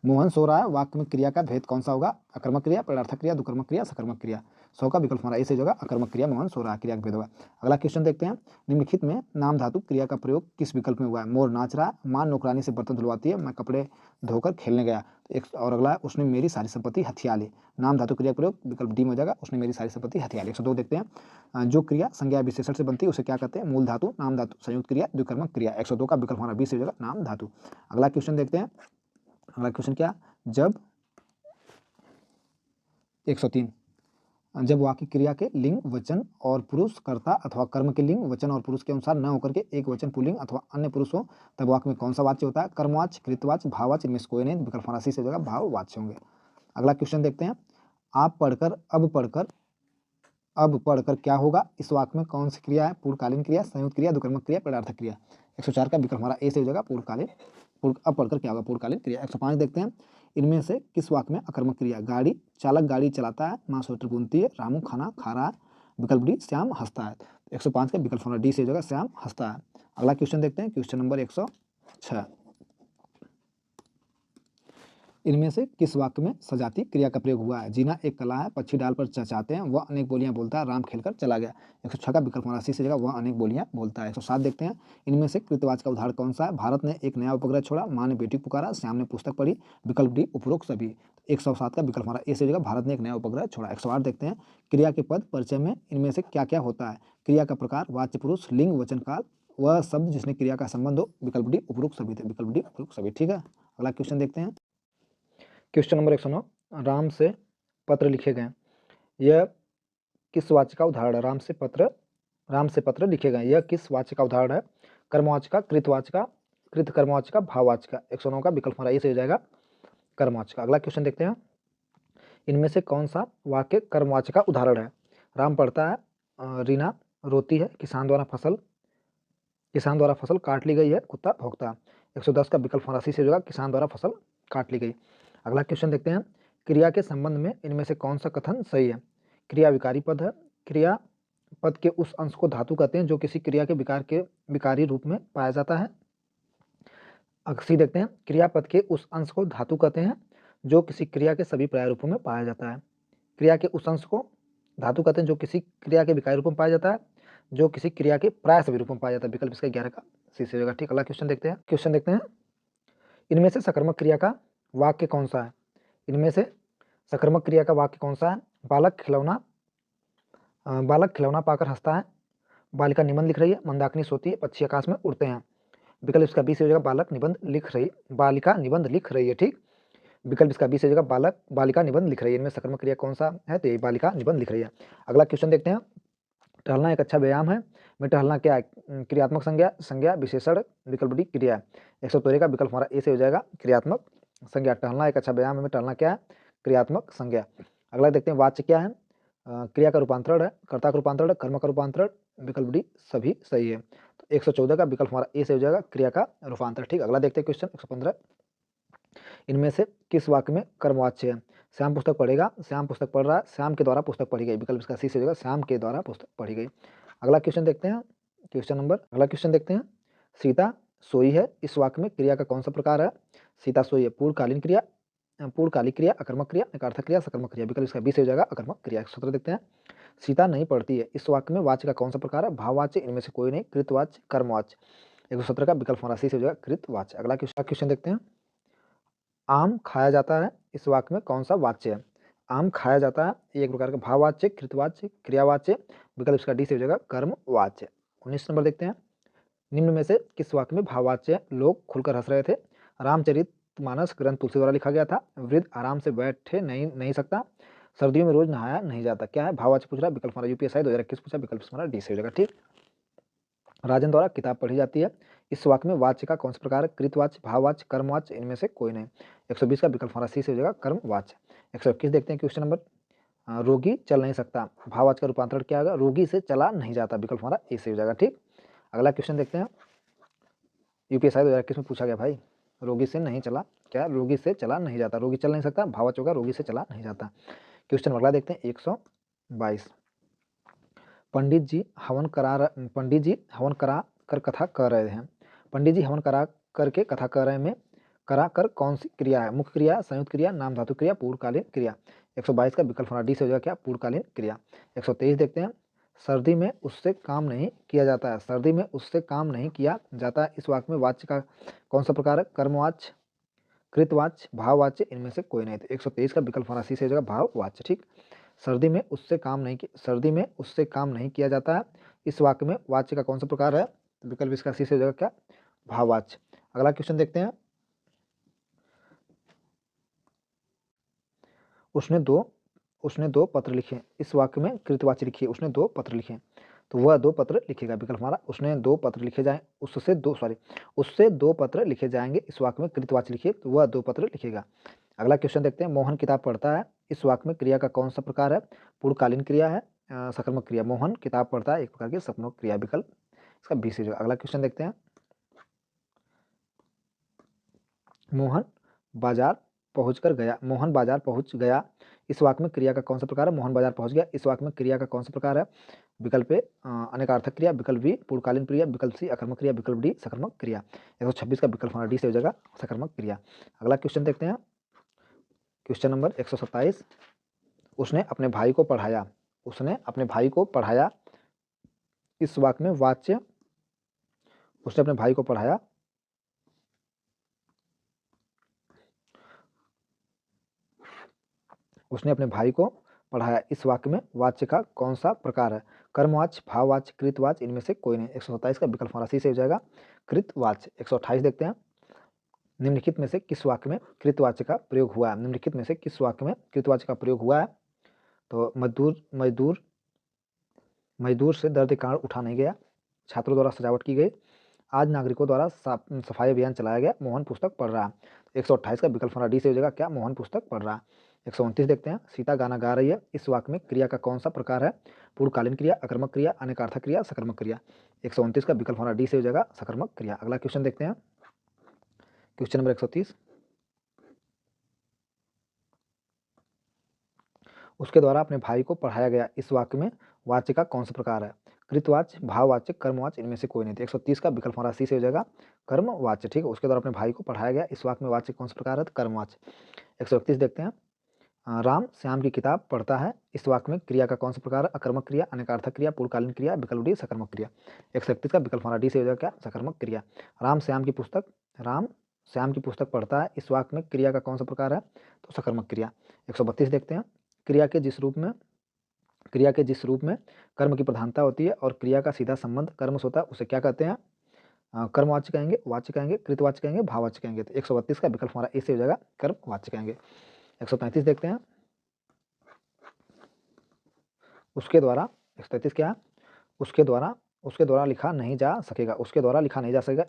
मोहन सो रहा है, वाक्य में क्रिया का भेद कौन सा होगा? अकर्मक क्रिया, प्रेरणार्थक क्रिया, दुकर्मक क्रिया, सकर्मक क्रिया। 100 का विकल्प हमारा ए सही हो जाएगा अकर्मक क्रिया में सो रहा क्रिया का भेद होगा। अगला क्वेश्चन देखते हैं, निम्नलिखित में नाम धातु क्रिया का प्रयोग किस विकल्प में हुआ है? मोर नाच रहा, मां नौकरानी से बर्तन धुलवाती है, मैं कपड़े धोकर खेलने गया। तो एक और अगला, उसने मेरी सारी संपत्ति हथिया ली। नाम धातु क्रिया प्रयोग विकल्प डी में हो जाएगा, उसने मेरी सारी संपत्ति हथिया ली। 102 देखते हैं, जो क्रिया संज्ञा विशेषण से बनती है उसे क्या कहते हैं? मूल धातु, नाम धातु, संयुक्त क्रिया, द्विकर्मक क्रिया। 102 का विकल्प हमारा बी से हो जाएगा नाम धातु। अगला क्वेश्चन देखते हैं, अगला क्वेश्चन क्या, जब 103, जब वाक्य क्रिया के लिंग वचन और पुरुष कर्ता अथवा कर्म के लिंग वचन और पुरुष के अनुसार न होकर के एक वचन पुल्लिंग अथवा अन्य पुरुष हो, तब वाक्य में कौन सा वाच्य होता है? कर्मवाच्य, कृतवाच्य, भाववाच्य, इनमें से कोई नहीं, विकल्प हमारा सी से हो जाएगा भाववाच्य होंगे। अगला क्वेश्चन देखते हैं, आप पढ़कर अब पढ़कर क्या होगा? इस वाक्य में कौन सी क्रिया है? पूर्णकालीन क्रिया, संयुक्त क्रिया, द्विकर्मक क्रिया, पदार्थक क्रिया। 104 का विकल्प हमारा ए से हो जाएगा पूर्णकालीन। अब पढ़कर क्या होगा? पूर्णकालीन क्रिया। 105 देखते हैं, इनमें से किस वाक्य में अकर्मक क्रिया? गाड़ी, चालक गाड़ी चलाता है, माँ स्वेटर बुनती है, रामू खाना खा रहा है, विकल्प डी श्याम हंसता है। 105 का विकल्प हमारा डी से हो जाएगा श्याम हंसता है। अगला क्वेश्चन देखते हैं, क्वेश्चन नंबर 106, इनमें से किस वाक्य में सजाती क्रिया का प्रयोग हुआ है? जीना एक कला है, पक्षी डाल पर चहचहाते हैं, वह अनेक बोलियां बोलता है, राम खेलकर चला गया। 106 का विकल्प हमारा सी से जगह वह अनेक बोलियां बोलता है। 107 देखते हैं, इनमें से कृतवाच्य का उदाहरण कौन सा है? भारत ने एक नया उपग्रह छोड़ा, माँ ने बेटी को पुकारा, श्याम ने पुस्तक पढ़ी, विकल्प डी उपरोक्त सभी। 107 का विकल्प हमारा ए से जगह भारत ने एक नया उपग्रह छोड़ा। 108 देखते हैं, क्रिया के पद परिचय में इनमें से क्या क्या होता है? क्रिया का प्रकार, वाच्य पुरुष, लिंग वचन काल, वह शब्द जिसने क्रिया का संबंध हो, विकल्प डी उपरोक्त सभी थे, विकल्प डी उपरोक्त सभी। ठीक है, अगला क्वेश्चन देखते हैं, क्वेश्चन नंबर 109, राम से पत्र लिखे गए, यह किस वाच्य का उदाहरण है? राम से पत्र लिखे गए, यह किस वाच्य का उदाहरण है? कर्मवाच्य का, कृतवाच्य का, कृतकर्मवाच्य का, भाववाच्य का। 109 का विकल्प हमारा ये से हो जाएगा कर्मवाच्य का। अगला क्वेश्चन देखते हैं, इनमें से कौन सा वाक्य कर्मवाच्य का उदाहरण है? राम पढ़ता है, रीना रोती है, किसान द्वारा फसल काट ली गई है, कुत्ता भौंकता है। 110 का विकल्प हमारा सी से हो जाएगा किसान द्वारा फसल काट ली गई। अगला क्वेश्चन देखते हैं, क्रिया के संबंध में इनमें से कौन सा कथन सही है? क्रिया विकारी पद है, क्रिया पद के उस अंश को धातु कहते हैं जो किसी क्रिया के विकारी रूप में पाया जाता है। सी देखते हैं, क्रिया पद के उस अंश को धातु कहते हैं जो किसी क्रिया के सभी पर्याय रूपों में पाया जाता है। क्रिया के उस अंश को धातु कहते हैं जो किसी क्रिया के विकारी रूप में पाया जाता है, जो किसी क्रिया के प्राय सभी रूपों में पाया जाता है। विकल्प इसका 11 का सी से होगा। ठीक, अगला क्वेश्चन देखते हैं, इनमें से सकर्मक क्रिया का वाक्य कौन सा है? इनमें से सकर्मक क्रिया का वाक्य कौन सा है? बालक खिलौना पाकर हंसता है, बालिका निबंध लिख रही है, मंदाकिनी सोती है, पक्षी आकाश में उड़ते हैं। विकल्प इसका बी से हो जाएगा बालिका निबंध लिख रही है। ठीक, विकल्प इसका बी से हो जाएगा बालिका निबंध लिख रही है। इनमें सकर्मक क्रिया कौन सा है? तो ये बालिका निबंध लिख रही है। अगला क्वेश्चन देखते हैं, टहलना एक अच्छा व्यायाम है, में टहलना क्या है? क्रियात्मक संज्ञा विशेषण, विकल्प डी क्रिया है। 113 का विकल्प हमारा ए से हो जाएगा क्रियात्मक संज्ञा। टहलना एक अच्छा व्यायाम है में टहलना क्या है? क्रियात्मक संज्ञा। अगला देखते हैं, वाच्य क्या है? क्रिया का रूपांतरण है, कर्ता का रूपांतरण है, कर्म का रूपांतरण, विकल्प डी सभी सही है। तो 114 का विकल्प हमारा ए से हो जाएगा क्रिया का रूपांतरण। ठीक, अगला देखते हैं क्वेश्चन 115, इनमें से किस वाक्य में कर्मवाच्य है? श्याम पुस्तक पढ़ेगा, श्याम पुस्तक पढ़ रहा है, श्याम के द्वारा पुस्तक पढ़ी गई। विकल्प इसका सी से हो जाएगा श्याम के द्वारा पुस्तक पढ़ी गई। अगला क्वेश्चन देखते हैं, अगला क्वेश्चन देखते हैं, सीता सोई है, इस वाक्य में क्रिया का कौन सा प्रकार है? सीता सोई है पूर्णकालिक क्रिया, अकर्मक क्रिया, नकारात्मक क्रिया, सकर्मक क्रिया। विकल्प इसका बी से हो जाएगा अकर्मक क्रिया। 117 देखते हैं, सीता नहीं पढ़ती है, इस वाक्य में वाच्य का कौन सा प्रकार है? भाववाच्य, इनमें से कोई नहीं, कृतवाच्य, कर्मवाच्य। 117 का विकल्प हमारा सी से हो जाएगा कृतवाच्य। अगला क्वेश्चन देखते हैं, आम खाया जाता है, इस वाक्य में कौन सा वाच्य है? आम खाया जाता है, एक प्रकार का भाववाच्य, कृतवाच्य, क्रियावाच्य। विकल्प इसका डी से हो जाएगा कर्मवाच्य। 19 नंबर देखते हैं, निम्न में से किस वाक्य में भाववाच्य? लोग खुलकर हंस रहे थे, रामचरितमानस ग्रंथ तुलसी द्वारा लिखा गया था, वृद्ध आराम से बैठे नहीं सकता, सर्दियों में रोज नहाया नहीं जाता। क्या है? भाववाच्य पूछ रहा है। विकल्प हमारा यूपीएसआई 2021 पूछा, विकल्प हमारा डी से हो जाएगा। ठीक, राजन द्वारा किताब पढ़ी जाती है, इस वाक्य में वाच्य का कौन सा प्रकार है? कृतवाच्य, भाववाच्य, कर्मवाच्य, इनमें से कोई नहीं। 120 का विकल्प हमारा सी से हो जाएगा कर्मवाच्य। 121 देखते हैं क्वेश्चन नंबर, रोगी चल नहीं सकता, भाववाच्य का रूपांतरण क्या होगा? रोगी से चला नहीं जाता। विकल्प हमारा ए से हो जाएगा। ठीक, अगला क्वेश्चन देखते हैं, यूपीएसआई 2021 में पूछा गया भाई, रोगी से नहीं चला, क्या? रोगी से चला नहीं जाता, रोगी चल नहीं सकता, भाववाच्य होगा रोगी से चला नहीं जाता। क्वेश्चन अगला देखते हैं 122, पंडित जी हवन करा कर कथा कह रहे हैं, पंडित जी हवन करा करके कथा कह रहे में करा कर कौन सी क्रिया है? मुख्य क्रिया, संयुक्त क्रिया, नाम धातु क्रिया, पूर्णकालीन क्रिया। 122 का विकल्प हमारा डी से हो जाएगा क्या, पूर्णकालीन क्रिया। 123 देखते हैं, सर्दी में उससे काम नहीं किया जाता है, सर्दी में उससे काम नहीं किया जाता है, इस वाक्य में वाच्य का कौन सा प्रकार है, कर्मवाच्य, कृतवाच्य, भाववाच्य, इनमें से कोई नहीं। तो 123 का विकल्प हमारा सी से हो जाएगा भाववाच्य। ठीक, सर्दी में उससे काम नहीं सर्दी में उससे काम नहीं किया जाता है, इस वाक्य में वाच्य का कौन सा प्रकार है, विकल्प इसका सी से हो जाएगा क्या, भाववाच्य। अगला क्वेश्चन देखते हैं, उसने दो पत्र लिखे, इस वाक्य में कृतवाच्य लिखिए, उसने दो पत्र लिखे, तो वह दो पत्र लिखेगा, विकल्प हमारा उसने दो पत्र लिखे जाए, उससे दो पत्र लिखे जाएंगे, इस वाक्य में कृतवाच्य लिखिए, तो वह दो पत्र लिखेगा। अगला क्वेश्चन देखते हैं, मोहन किताब पढ़ता है, इस वाक्य में क्रिया का कौन सा प्रकार है, पूर्णकालीन क्रिया है, सकर्मक क्रिया। मोहन किताब पढ़ता है एक प्रकार की सकर्मक क्रिया, विकल्प इसका बी से जो। अगला क्वेश्चन देखते हैं, मोहन बाजार पहुंच गया, इस वाक्य में क्रिया का कौन सा प्रकार है, मोहन बाजार पहुंच गया, इस वाक्य में क्रिया का कौन सा प्रकार है, विकल्प ए अनेकार्थक क्रिया, विकल्प बी पूर्णकालीन क्रिया, विकल्प सी अकर्मक क्रिया, विकल्प डी सकर्मक क्रिया। 126 का विकल्प हमारा डी से हो जाएगा सकर्मक क्रिया। अगला क्वेश्चन देखते हैं, क्वेश्चन नंबर 127, उसने अपने भाई को पढ़ाया, इस वाक्य में वाच्य, उसने अपने भाई को पढ़ाया, इस वाक्य में वाच्य का कौन सा प्रकार है, कर्मवाच्य, भाववाच्य, कृतवाच्य, इनमें से कोई नहीं। 127 का विकल्प हमारा सी से हो जाएगा कृतवाच्य। 128 देखते हैं, निम्नलिखित में से किस वाक्य में कृतवाच्य का प्रयोग हुआ है, निम्नलिखित में से किस वाक्य में कृतवाच्य का प्रयोग हुआ है, तो मजदूर से दर्द के कारण उठा नहीं गया, छात्रों द्वारा सजावट की गई, आज नागरिकों द्वारा सफाई अभियान चलाया गया, मोहन पुस्तक पढ़ रहा है। 128 का विकल्प हमारा डी से हो जाएगा क्या, मोहन पुस्तक पढ़ रहा है। 129 देखते हैं, सीता गाना गा रही है, इस वाक्य में क्रिया का कौन सा प्रकार है, पूर्णकालीन क्रिया, अकर्मक क्रिया, अनेकार्थक क्रिया, सकर्मक क्रिया। 129 का विकल्प हमारा डी से हो जाएगा सकर्मक क्रिया। अगला क्वेश्चन देखते हैं, क्वेश्चन नंबर 130, उसके द्वारा अपने भाई को पढ़ाया गया, इस वाक्य में वाच्य का कौन सा प्रकार है, कृतवाच्य, भाववाच्य, कर्मवाच्य, इनमें से कोई नहीं। 130 का विकल्प हमारा सी से हो जाएगा कर्मवाच्य। ठीक है, उसके द्वारा अपने भाई को पढ़ाया गया, इस वाक्य में वाच्य कौन सा प्रकार है, कर्मवाच्य। 131 देखते हैं, राम श्याम की किताब पढ़ता है, इस वाक्य में क्रिया का कौन सा प्रकार है, अकर्मक क्रिया, अनेकार्थक क्रिया, पूर्णकालीन क्रिया, विकल्प डी सकर्मक क्रिया। 131 का विकल्प हमारा डी से हो जाएगा क्या, सकर्मक क्रिया। राम श्याम की पुस्तक पढ़ता है, इस वाक्य में क्रिया का कौन सा प्रकार है, तो सकर्मक क्रिया। 132 देखते हैं, क्रिया के जिस रूप में कर्म की प्रधानता होती है और क्रिया का सीधा संबंध कर्म से होता है, उसे क्या कहते हैं, कर्मवाच्य कहेंगे, वाच्य कहेंगे, कृतवाच्य कहेंगे, भाववाच्य कहेंगे। तो 132 का विकल्प हमारा ए से हो जाएगा कर्मवाच्य कहेंगे। 135 देखते हैं, उसके द्वारा 133 क्या है, उसके द्वारा लिखा नहीं जा सकेगा,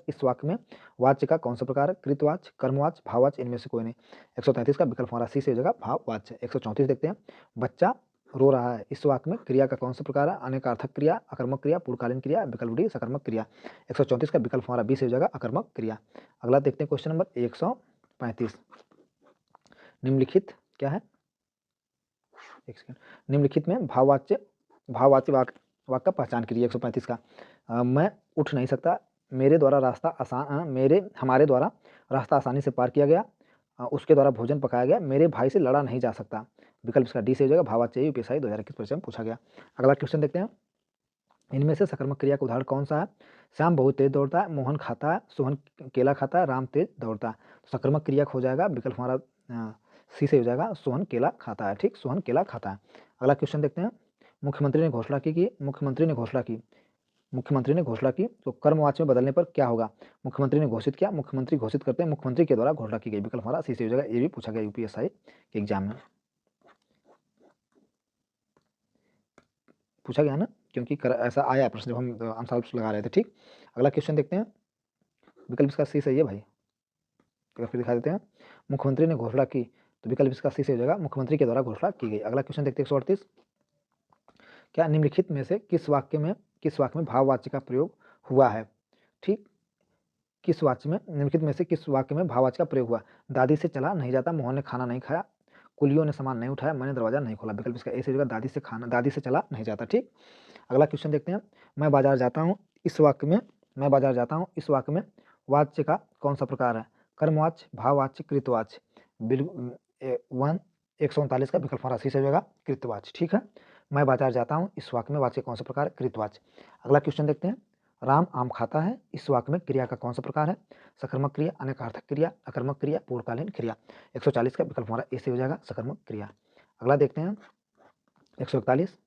इस वाक्य में वाच्य का कौन सा प्रकार है, कृतवाच्य, कर्मवाच्य, भाववाच्य, इनमें से कोई नहीं। 133 का विकल्प हमारा सी से हो जाएगा भाववाच्य। 134 देखते हैं, बच्चा रो रहा है, इस वाक्य में क्रिया का कौन सा प्रकार है, अनेकार्थक क्रिया, अकर्मक क्रिया, पूर्णकालीन क्रिया, विकल्प डी सकर्मक क्रिया। 134 का विकल्प हमारा बी से हो जाएगा अकर्मक क्रिया। अगला देखते हैं, क्वेश्चन नंबर 135, निम्नलिखित क्या है, एक सेकंड, निम्नलिखित में भाववाच्य वाक्य का पहचान कीजिए। 135 का, मैं उठ नहीं सकता, हमारे द्वारा रास्ता आसानी से पार किया गया, उसके द्वारा भोजन पकाया गया, मेरे भाई से लड़ा नहीं जा सकता, विकल्प इसका डी से हो जाएगा भाववाच्य। यूपीएससी 2021 परीक्षा में पूछा गया। अगला क्वेश्चन देखते हैं, इनमें से सकर्मक क्रिया का उदाहरण कौन सा है, श्याम बहुत तेज दौड़ता है, मोहन खाता है, सोहन केला खाता है, राम तेज दौड़ता है। तो सकर्मक क्रिया हो जाएगा, विकल्प हमारा सी से हो जाएगा सोहन केला खाता है। ठीक, सोहन केला खाता है। अगला क्वेश्चन देखते हैं, मुख्यमंत्री ने घोषणा की तो कर्मवाच्य में बदलने पर क्या होगा, मुख्यमंत्री ने घोषित किया, मुख्यमंत्री घोषित करते हैं, मुख्यमंत्री के द्वारा घोषणा की गई, विकल्प हमारा सी से हो जाएगा। ये भी पूछा गया यूपीएससी के एग्जाम में, पूछा गया ना, क्योंकि ऐसा आया प्रश्न जब हम आंसर लगा रहे थे। ठीक, अगला क्वेश्चन देखते हैं, विकल्प इसका सी सही है भाई, फिर दिखा देते हैं, मुख्यमंत्री ने घोषणा की, तो विकल्प इसका सी से हो जाएगा मुख्यमंत्री के द्वारा घोषणा की गई। अगला क्वेश्चन देखते हैं 138, क्या निम्नलिखित में से किस वाक्य में भाववाच्य का प्रयोग हुआ है। ठीक, निम्नलिखित में से किस वाक्य में भाववाच्य का प्रयोग हुआ, दादी से चला नहीं जाता, मोहन ने खाना नहीं खाया, कुलियों ने सामान नहीं उठाया, मैंने दरवाजा नहीं खोला, विकल्प इसका ए से हो जाएगा दादी से चला नहीं जाता। ठीक, अगला क्वेश्चन देखते हैं, मैं बाजार जाता हूँ, इस वाक्य में वाच्य का कौन सा प्रकार है, कर्मवाच्य, भाववाच्य, कृतवाच्य। 1 139 का विकल्प हमारा सी से हो जाएगा कृतवाच्य। ठीक है, मैं बाजार जाता हूँ, इस वाक्य में वाच्य कौन सा प्रकार है? कृतवाच्य। अगला क्वेश्चन देखते हैं, राम आम खाता है, इस वाक्य में क्रिया का कौन सा प्रकार है? सकर्मक क्रिया, अनेकार्थक क्रिया, अकर्मक क्रिया, पूर्णकालीन क्रिया। 140 का विकल्प हमारा ए से हो जाएगा सकर्मक क्रिया। अगला देखते हैं 141,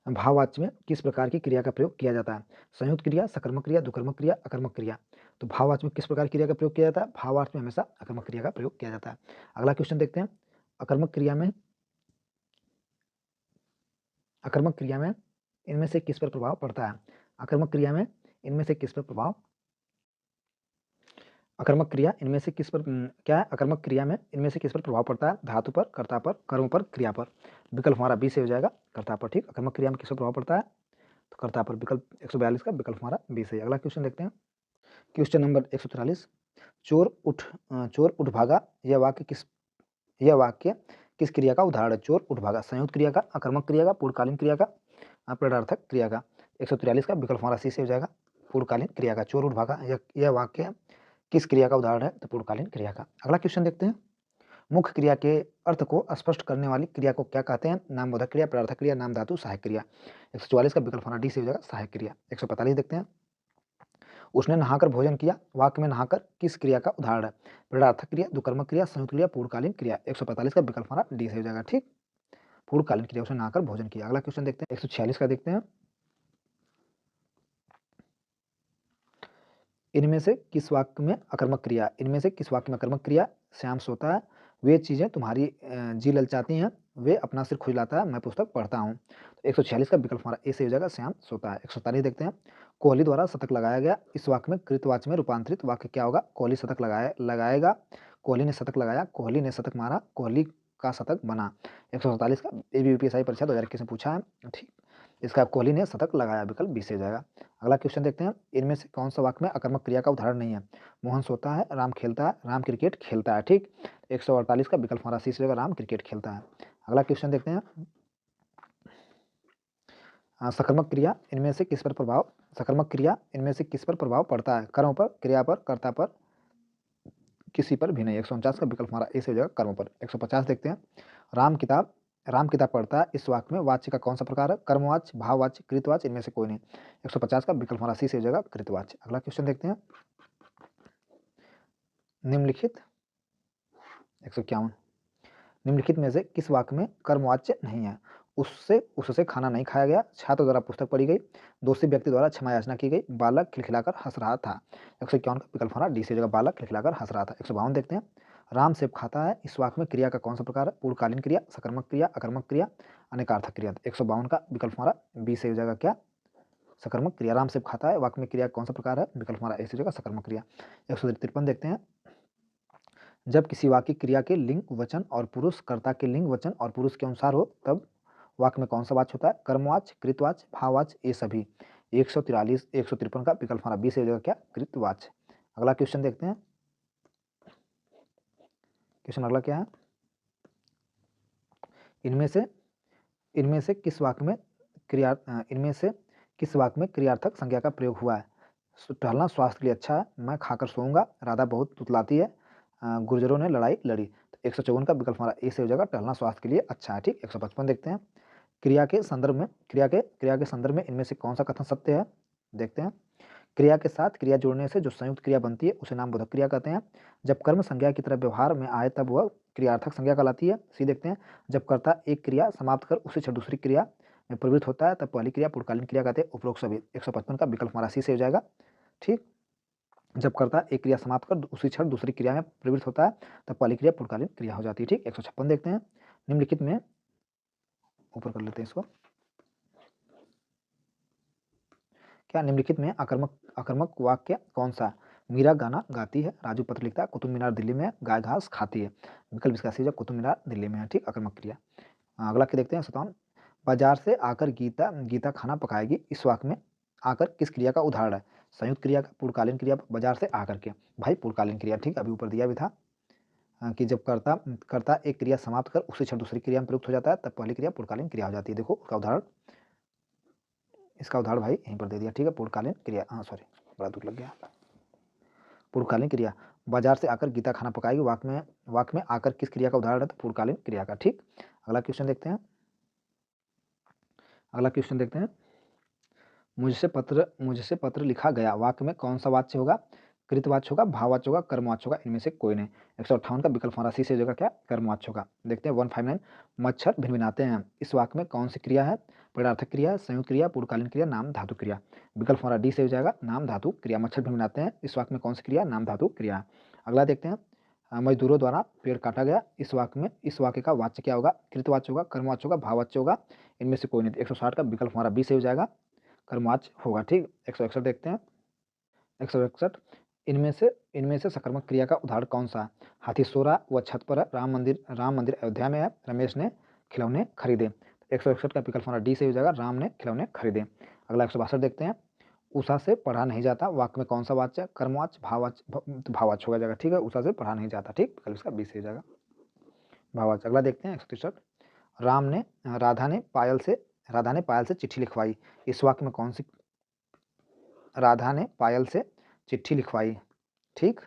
भाववाच्य में किस प्रकार की क्रिया का प्रयोग किया जाता है? संयुक्त क्रिया, सकर्मक क्रिया, दुकर्मक क्रिया, अकर्मक क्रिया। तो भाववाच्य में किस प्रकार की क्रिया का प्रयोग किया जाता है? भावार्थ में हमेशा अकर्मक क्रिया का प्रयोग किया जाता है। अगला क्वेश्चन देखते हैं, अकर्मक क्रिया में इनमें से किस पर प्रभाव पड़ता है? अकर्मक क्रिया में इनमें से किस पर प्रभाव अकर्मक क्रिया इनमें से किस पर क्या है? अकर्मक क्रिया में इनमें से किस पर प्रभाव पड़ता है? धातु पर, कर्ता पर, कर्म पर, क्रिया पर। विकल्प हमारा बी से हो जाएगा कर्ता पर। ठीक, अकर्मक क्रिया में किस पर प्रभाव पड़ता है? तो कर्ता पर। विकल्प 142 का विकल्प हमारा बी से। अगला क्वेश्चन देखते हैं, क्वेश्चन नंबर 143, चोर उठ भागा, यह वाक्य किस क्रिया का उदाहरण है? चोर उठ भागा, संयुक्त क्रिया का, अकर्मक क्रिया का, पूर्णकालीन क्रिया का, अपरार्थक क्रिया का। 143 का विकल्प हमारा सी से हो जाएगा पूर्णकालीन क्रिया का। चोर उठ भागा यह वाक्य किस क्रिया का उदाहरण है? तो पूर्णकालीन क्रिया का। अगला क्वेश्चन देखते हैं, मुख्य क्रिया के अर्थ को स्पष्ट करने वाली क्रिया को क्या कहते हैं? नामबोधक क्रिया, प्रार्थक क्रिया, नाम धातु, सहायक क्रिया। 144 का विकल्प हमारा डी से हो जाएगा सहायक क्रिया। 145 देखते हैं, उसने नहाकर भोजन किया, वाक्य में नहाकर किस क्रिया का उदाहरण है? प्रार्थक क्रिया, दुकर्मक क्रिया, संयुक्त क्रिया, पूर्णकालीन क्रिया। 145 का विकल्प हमारा डी से हो जाएगा। ठीक, पूर्णकालीन क्रिया, उसने नहाकर भोजन किया। अगला क्वेश्चन देखते हैं 146 का देखते हैं, इनमें से किस वाक्य में अकर्मक क्रिया? श्याम सोता है, वे चीजें तुम्हारी जी ललचाती हैं, वे अपना सिर खुजलाता है, मैं पुस्तक पढ़ता हूँ। तो 146 का विकल्प हमारा ए से हो जाएगा श्याम सोता है। 147 देखते हैं, कोहली द्वारा शतक लगाया गया, इस वाक्य में कृतवाच्य में रूपांतरित वाक्य क्या होगा? कोहली शतक लगाएगा, कोहली ने शतक लगाया, कोहली ने शतक मारा, कोहली का शतक बना। 147 का ABPSI परीक्षा 2021 में पूछा है। ठीक, इसका कोहली ने शतक लगाया, विकल्प बी से हो जाएगा। अगला क्वेश्चन देखते हैं, इनमें से कौन सा वाक्य में अकर्मक क्रिया का उदाहरण नहीं है? मोहन सोता है, राम खेलता है, राम क्रिकेट खेलता है। ठीक, 148 का विकल्प हमारा सी से होगा राम क्रिकेट खेलता है। अगला क्वेश्चन देखते हैं, सकर्मक क्रिया इनमें से किस पर प्रभाव पड़ता है? कर्म पर, क्रिया पर, कर्ता पर, किसी पर भी नहीं। 149 का विकल्प हमारा ए से हो जाएगा कर्म पर। 150 देखते हैं, राम किताब पढ़ता है, इस वाक्य में वाच्य का कौन सा प्रकार है? कर्मवाच्य, भाववाच्य, कृतवाच्य, इनमें से कोई नहीं। 150 का विकल्प हमारा सी से हो जाएगा कृतवाच्य। अगला क्वेश्चन देखते हैं, निम्नलिखित 151, निम्नलिखित में से किस वाक्य में कर्मवाच्य नहीं है? उससे खाना नहीं खाया गया, छात्र द्वारा पुस्तक पढ़ी गई, दोषी व्यक्ति द्वारा क्षमा याचना की गई, बालक खिलखिलाकर हंस रहा था। 151 का विकल्प हमारा डी से हो जाएगा बालक खिलखिलाकर हंस रहा था। 152 देखते हैं, राम सेब खाता है, इस वाक्य में क्रिया का कौन सा प्रकार है? पूर्णकालीन क्रिया, सकर्मक क्रिया, अकर्मक क्रिया, अनेकार्थक क्रिया। 152 का विकल्प हमारा बी से हो जाएगा क्या? सकर्मक क्रिया। राम सेब खाता है, वाक्य में क्रिया कौन सा प्रकार है? विकल्प हमारा ए से हो जाएगा सकर्मक क्रिया। 153 देखते हैं, जब किसी वाक्य क्रिया के लिंग वचन और पुरुष, कर्ता के लिंग वचन और पुरुष के अनुसार हो, तब वाक्य में कौन सा वाच्य होता है? कर्मवाच्य, कृतवाच्य, भाववाच्य, ये सभी। 153 का विकल्प हमारा बी से हो जाएगा क्या? कृतवाच्य। अगला क्वेश्चन देखते हैं, क्वेश्चन अगला क्या है, इनमें से किस वाक्य में क्रियार्थक संज्ञा का प्रयोग हुआ है? टहलना स्वास्थ्य के लिए अच्छा है, मैं खाकर सोऊंगा, राधा बहुत तुतलाती है, गुर्जरों ने लड़ाई लड़ी। तो 154 का विकल्प हमारा ए से हो जाएगा टहलना स्वास्थ्य के लिए अच्छा है। ठीक, 155 देखते हैं, क्रिया के संदर्भ में इनमें से कौन सा कथन सत्य है? देखते हैं, क्रिया के साथ क्रिया जोड़ने से जो संयुक्त क्रिया बनती है उसे नामबोधक क्रिया कहते हैं। जब कर्म संज्ञा की तरह व्यवहार में आए तब वह क्रियार्थक संज्ञा कहलाती है। सी देखते हैं, जब कर्ता एक क्रिया समाप्त कर उसे दूसरी क्रिया में प्रवृत्त होता है तब पहली क्रिया पूर्णकालीन क्रिया कहते हैं। उपरोक्त सभी। 155 का विकल्प हमारा सी से हो जाएगा। ठीक, जब कर्ता एक क्रिया समाप्त कर उसी क्षण दूसरी क्रिया में प्रवृत्त होता है तब पहली क्रिया पूर्णकालीन क्रिया हो जाती है। ठीक, 156 देखते हैं, निम्नलिखित में, ऊपर कर लेते हैं इसको, क्या निम्नलिखित में अकर्मक वाक्य कौन सा? मीरा गाना गाती है, राजू पत्र लिखता है, कुतुब मीनार दिल्ली में है, गाय घास खाती है। विकल्प इसका सीधा कुतुब मीनार दिल्ली में है। ठीक, अकर्मक क्रिया। अगला क्या देखते हैं, 57, बाजार से आकर गीता खाना पकाएगी, इस वाक्य में आकर किस क्रिया का उदाहरण है? संयुक्त क्रिया का, पूर्णकालीन क्रिया, बाजार से आकर के, भाई पूर्णकालीन क्रिया। ठीक, अभी ऊपर दिया भी था कि जब कर्ता एक क्रिया समाप्त कर उसी क्षण दूसरी क्रिया में प्रयुक्त हो जाता है तब पहली क्रिया पूर्णकालीन क्रिया हो जाती है। देखो उसका उदाहरण, इसका उदाहरण भाई यहीं पर दे दिया। ठीक है, पूर्णकालीन क्रिया, हाँ सॉरी, बड़ा दुख लग गया, पूर्वकालीन क्रिया, बाजार से आकर गीता खाना पकाएगी, वाक्य में आकर किस क्रिया का उदाहरण है? तो पूर्वकालीन क्रिया का। ठीक, अगला क्वेश्चन देखते हैं। अगला क्वेश्चन देखते हैं, मुझसे पत्र लिखा गया, वाक्य में कौन सा वाच्य होगा? कृतवाच्य होगा, भाववाच्य होगा, कर्मवाच्य होगा, इनमें से कोई नहीं। 158 का विकल्प हमारा सी से हो जाएगा क्या? कर्मवाच्य होगा। देखते हैं 159, मच्छर भिनभिनाते हैं, इस वाक्य में कौन सी क्रिया है? पदार्थक क्रिया, संयुक्त क्रिया, पूर्वकालीन क्रिया, नाम धातु क्रिया। विकल्प हमारा डी से हो जाएगा नाम धातु क्रिया। मच्छर भिनभिनाते हैं, इस वाक्य में कौन सी क्रिया? नाम धातु क्रिया। अगला देखते हैं, मजदूरों द्वारा पेड़ काटा गया, इस वाक्य का वाच्य क्या होगा? कृतवाच्य होगा, कर्मवाच्य होगा, भाववाच्य होगा, इनमें से कोई नहीं। 160 का विकल्प हमारा बी से हो जाएगा कर्मवाच्य होगा। ठीक, 161 देखते हैं। 161, इनमें से सकर्मक क्रिया का उदाहरण कौन सा है? हाथी सो रहा, वह छत पर है, राम मंदिर अयोध्या में है, रमेश ने खिलौने खरीदे। 161 का विकल्प हमारा डी से हो जाएगा राम ने खिलौने खरीदे। अगला 162 देखते हैं, उषा से पढ़ा नहीं जाता, वाक्य में कौन सा वाच्य है? कर्मवाच्य, भाववाच्य होगा जाएगा। ठीक है, उषा से पढ़ा नहीं जाता। ठीक, विकल्प इसका बी से हो जाएगा भाववाच्य। अगला देखते हैं 163, राधा ने पायल से चिट्ठी लिखवाई, इस वाक्य में कौन सी? राधा ने पायल से चिट्ठी लिखवाई। ठीक,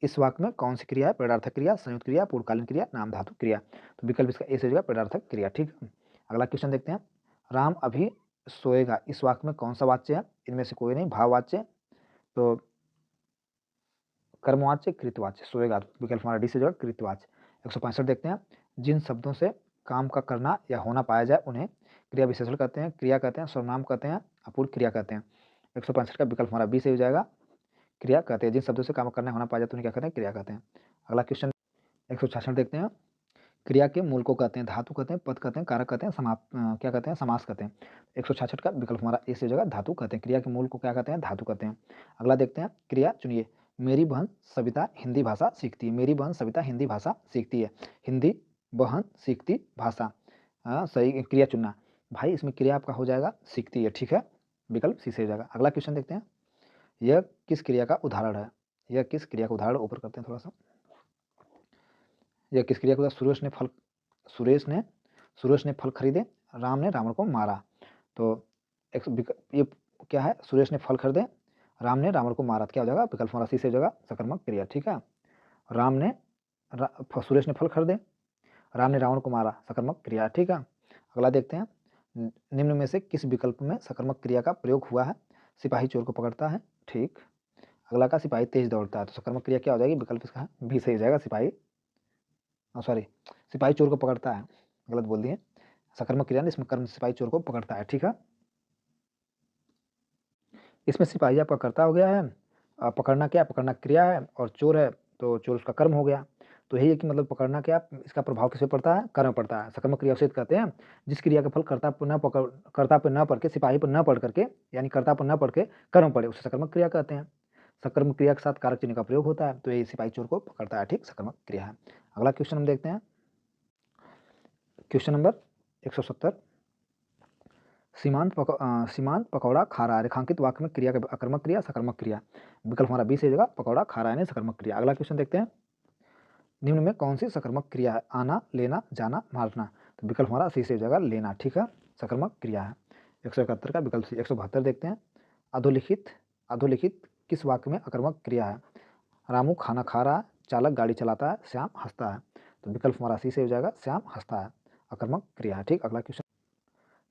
इस वाक्य में कौन सी क्रिया है? पदार्थक क्रिया, संयुक्त क्रिया, पूर्वकालीन क्रिया, नाम धातु क्रिया। तो विकल्प इसका ए से हो जाएगा पदार्थक क्रिया। ठीक, अगला क्वेश्चन देखते हैं, राम अभी सोएगा, इस वाक्य में कौन सा वाच्य है? इनमें से कोई नहीं, भाववाच्य, तो कर्मवाच्य, कृतवाच्य, सोएगा, विकल्प हमारा डी से जो है कृतवाच्य। 165 देखते हैं, जिन शब्दों से काम का करना या होना पाया जाए उन्हें क्रिया विशेषण कहते हैं, क्रिया कहते हैं, सर्वनाम कहते हैं, अपूर्ण क्रिया कहते हैं। 165 का विकल्प हमारा बी से हो जाएगा क्रिया कहते हैं। जिन शब्दों से काम करना होना पाया जाए तो उन्हें क्या कहते हैं? क्रिया कहते हैं। अगला क्वेश्चन 166 देखते हैं, क्रिया के मूल को कहते हैं धातु कहते हैं, पद कहते हैं, कारक कहते हैं, क्या कहते हैं? समास कहते हैं। 166 का विकल्प हमारा ए से हो जाएगा धातु कहते हैं। क्रिया के मूल को क्या कहते हैं? धातु कहते हैं। अगला देखते हैं, क्रिया चुनिए, मेरी बहन सविता हिंदी भाषा सीखती है, मेरी बहन सविता हिंदी भाषा सीखती है, हिंदी बहन सीखती भाषा, सही क्रिया चुनना। भाई इसमें क्रिया आपका हो जाएगा सीखती है। ठीक है, विकल्प सी से हो जाएगा। अगला क्वेश्चन देखते हैं, यह किस क्रिया का उदाहरण है? यह किस क्रिया का उदाहरण? ऊपर करते हैं थोड़ा सा। यह किस क्रिया का उदाहरण? सुरेश ने फल खरीदे, राम ने रावण को मारा। तो ये क्या है? सुरेश ने फल खरीदे, राम ने रावण को मारा, क्या हो जाएगा? विकल्प हमारा सी से हो जाएगा सकर्मक क्रिया। ठीक है, सुरेश ने फल खरीदे, राम ने रावण को मारा, सकर्मक क्रिया। ठीक है, अगला देखते हैं, निम्न में से किस विकल्प में सकर्मक क्रिया का प्रयोग हुआ है? सिपाही चोर को पकड़ता है। ठीक, अगला का सिपाही तेज दौड़ता है, तो सकर्मक क्रिया क्या हो जाएगी? विकल्प इसका बी से हो जाएगा सिपाही चोर को पकड़ता है, गलत बोल दिए, सकर्मक क्रिया इसमें कर्म सिपाही चोर को पकड़ता है। ठीक है, इसमें सिपाही आपका कर्ता हो गया है, पकड़ना क्या? पकड़ना क्रिया है, और चोर है तो चोर उसका कर्म हो गया। तो यही है कि मतलब पकड़ना क्या, इसका प्रभाव किस पे पड़ता है? कर्म पड़ता है। सकर्मक क्रिया उसे कहते हैं जिस क्रिया का फल कर्ता पर न पड़ के, सिपाही पर न पढ़ करके, यानी कर्ता पर न पढ़ के कर्म पड़े, उसे सकर्मक क्रिया कहते हैं। सकर्मक क्रिया के साथ कारक चिन्ह का प्रयोग होता है, तो यही सिपाही चोर को पकड़ता है। ठीक, सकर्मक क्रिया है। अगला क्वेश्चन हम देखते हैं, क्वेश्चन नंबर 170, सीमांत पकौड़ा खा रहा है, रेखांकित वाक्य में क्रिया का अकर्मक क्रिया, सकर्मक क्रिया। विकल्प हमारा बी से जगह पकौड़ा खा रहा है, सकर्मक क्रिया। अगला क्वेश्चन देखते हैं, निम्न में कौन सी सकर्मक क्रिया है? आना, लेना, जाना, मारना। तो विकल्प हमारा सी से जगह लेना। ठीक है, सकर्मक क्रिया है। 171 का विकल्प सी। 172 देखते हैं, अधोलिखित किस वाक्य में अकर्मक क्रिया है? रामू खाना खा रहा है, चालक गाड़ी चलाता है, श्याम हंसता है। तो विकल्प हमारा सी से हो जाएगा श्याम हंसता है, अकर्मक क्रिया है। ठीक, अगला क्वेश्चन,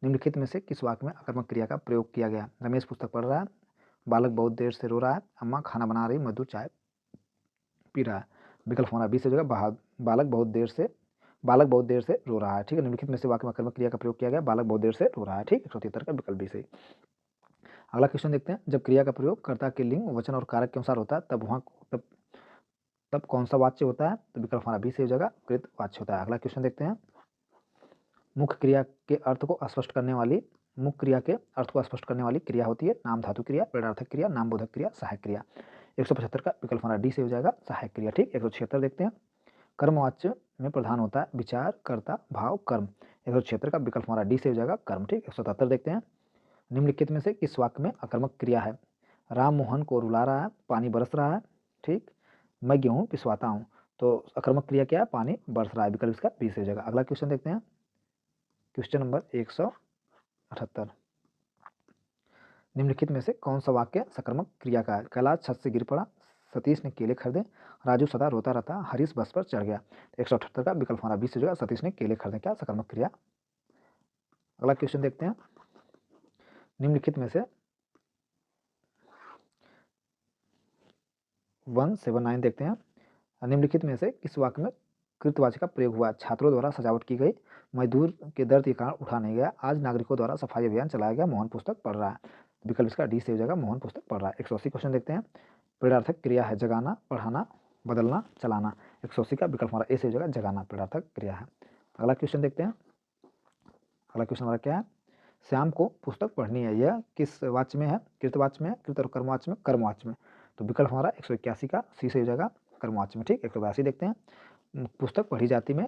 निम्नलिखित में से किस वाक्य में अकर्मक क्रिया का प्रयोग किया गया? रमेश पुस्तक पढ़ रहा है, बालक बहुत देर से रो रहा है, अम्मा खाना बना रही, मधु चाय पी रहा है। विकल्प हमारा बी से हो जाएगा बालक बहुत देर से रो रहा है। ठीक है, निम्नलिखित में से वाक्य में अकर्मक क्रिया का प्रयोग किया गया, बालक बहुत देर से रो रहा है। ठीक, 173 का विकल्प बी से। अगला क्वेश्चन देखते हैं, जब क्रिया का प्रयोग कर्ता के लिंग, वचन और कारक के अनुसार होता है तब कौन सा वाच्य होता है? तो विकल्प हमारा बी से हो जाएगा कृत वाच्य होता है। अगला क्वेश्चन देखते हैं, मुख्य क्रिया के अर्थ को स्पष्ट करने वाली क्रिया होती है नाम धातु क्रिया, प्रेरणार्थक क्रिया, नाम बोधक क्रिया, सहायक क्रिया। 175 का विकल्प हमारा डी से हो जाएगा सहायक क्रिया। ठीक, 176 देखते हैं, कर्मवाच्य में प्रधान होता है विचार, कर्ता, भाव, कर्म। 176 का विकल्प हमारा डी से हो जाएगा कर्म। ठीक, 177 देखते हैं, निम्नलिखित में से किस वाक्य में अकर्मक क्रिया है? राम मोहन को रुला रहा है, पानी बरस रहा है। ठीक, मैं गेहूँ पिसवाता हूँ। तो अकर्मक क्रिया क्या है? पानी बरस रहा है, विकल्प इसका बी से हो जाएगा। अगला क्वेश्चन देखते हैं, क्वेश्चन नंबर 178, निम्नलिखित में से कौन सा वाक्य सकर्मक क्रिया का है? कैलाश छत से गिर पड़ा, सतीश ने केले खरीदे, राजू सदा रोता रहता, हरीश बस पर चढ़ गया। 178 का विकल्प हमारा 20 से जो है सतीश ने केले खरीदे, क्या सकर्मक क्रिया। अगला क्वेश्चन देखते हैं, निम्नलिखित में से 179 देखते हैं, निम्नलिखित में से किस वाक्य में कृतवाची का प्रयोग हुआ। छात्रों द्वारा सजावट की गई, मजदूर के दर्द के कारण उठा नहीं गया, आज नागरिकों द्वारा सफाई अभियान चलाया गया, मोहन पुस्तक पढ़ रहा है। विकल्प इसका डी से हो जाएगा, मोहन पुस्तक पढ़ रहा है। 180 क्वेश्चन देखते हैं, प्रेरणार्थक क्रिया है जगाना, पढ़ाना, बदलना, चलाना। 180 का विकल्प हमारा ए से हो जाएगा, जगाना प्रेरणार्थक क्रिया है। अगला क्वेश्चन देखते हैं, अगला क्वेश्चन हमारा क्या है, श्याम को पुस्तक पढ़नी है, यह किस वाच्य में है, कृतवाच्य में है, कृत और कर्मवाच्य में, कर्मवाच्य में। तो विकल्प हमारा 181 का सी से हो जाएगा, कर्मवाच्य में। ठीक, 182 देखते हैं, पुस्तक पढ़ी जाती में,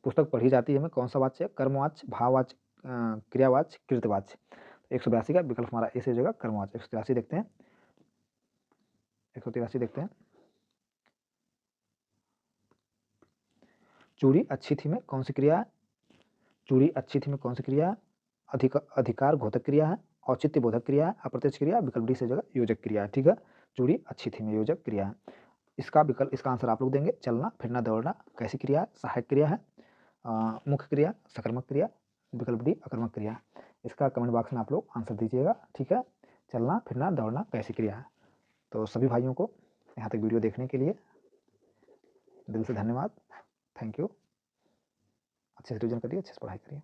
पुस्तक पढ़ी जाती है में कौन सा वाच्य है, कर्मवाच्य, भाववाच्य, क्रियावाच्य, कृतवाच्य। 182 का विकल्प हमारा ए से हो जाएगा, कर्मवाच्य। 183 देखते हैं, 183 देखते हैं, चूड़ी अच्छी थी में कौन सी क्रिया है, चूड़ी अच्छी थी में कौन सी क्रिया है, अधिकार घोतक क्रिया है, औचित्य बोधक क्रिया है, अप्रत्यक्ष क्रिया, विकल्प डी से जगह योजक क्रिया है। ठीक है, चूड़ी अच्छी थी में योजक क्रिया है। इसका विकल्प, इसका आंसर आप लोग देंगे, चलना फिरना दौड़ना कैसी क्रिया है, सहायक क्रिया है, मुख्य क्रिया, सकर्मक क्रिया, विकल्प डी अकर्मक क्रिया। इसका कमेंट बॉक्स में आप लोग आंसर दीजिएगा। ठीक है, चलना फिरना दौड़ना कैसी क्रिया है। तो सभी भाइयों को यहाँ तक वीडियो देखने के लिए दिल से धन्यवाद, थैंक यू। अच्छे से रिविजन करिए, अच्छे से पढ़ाई करिए।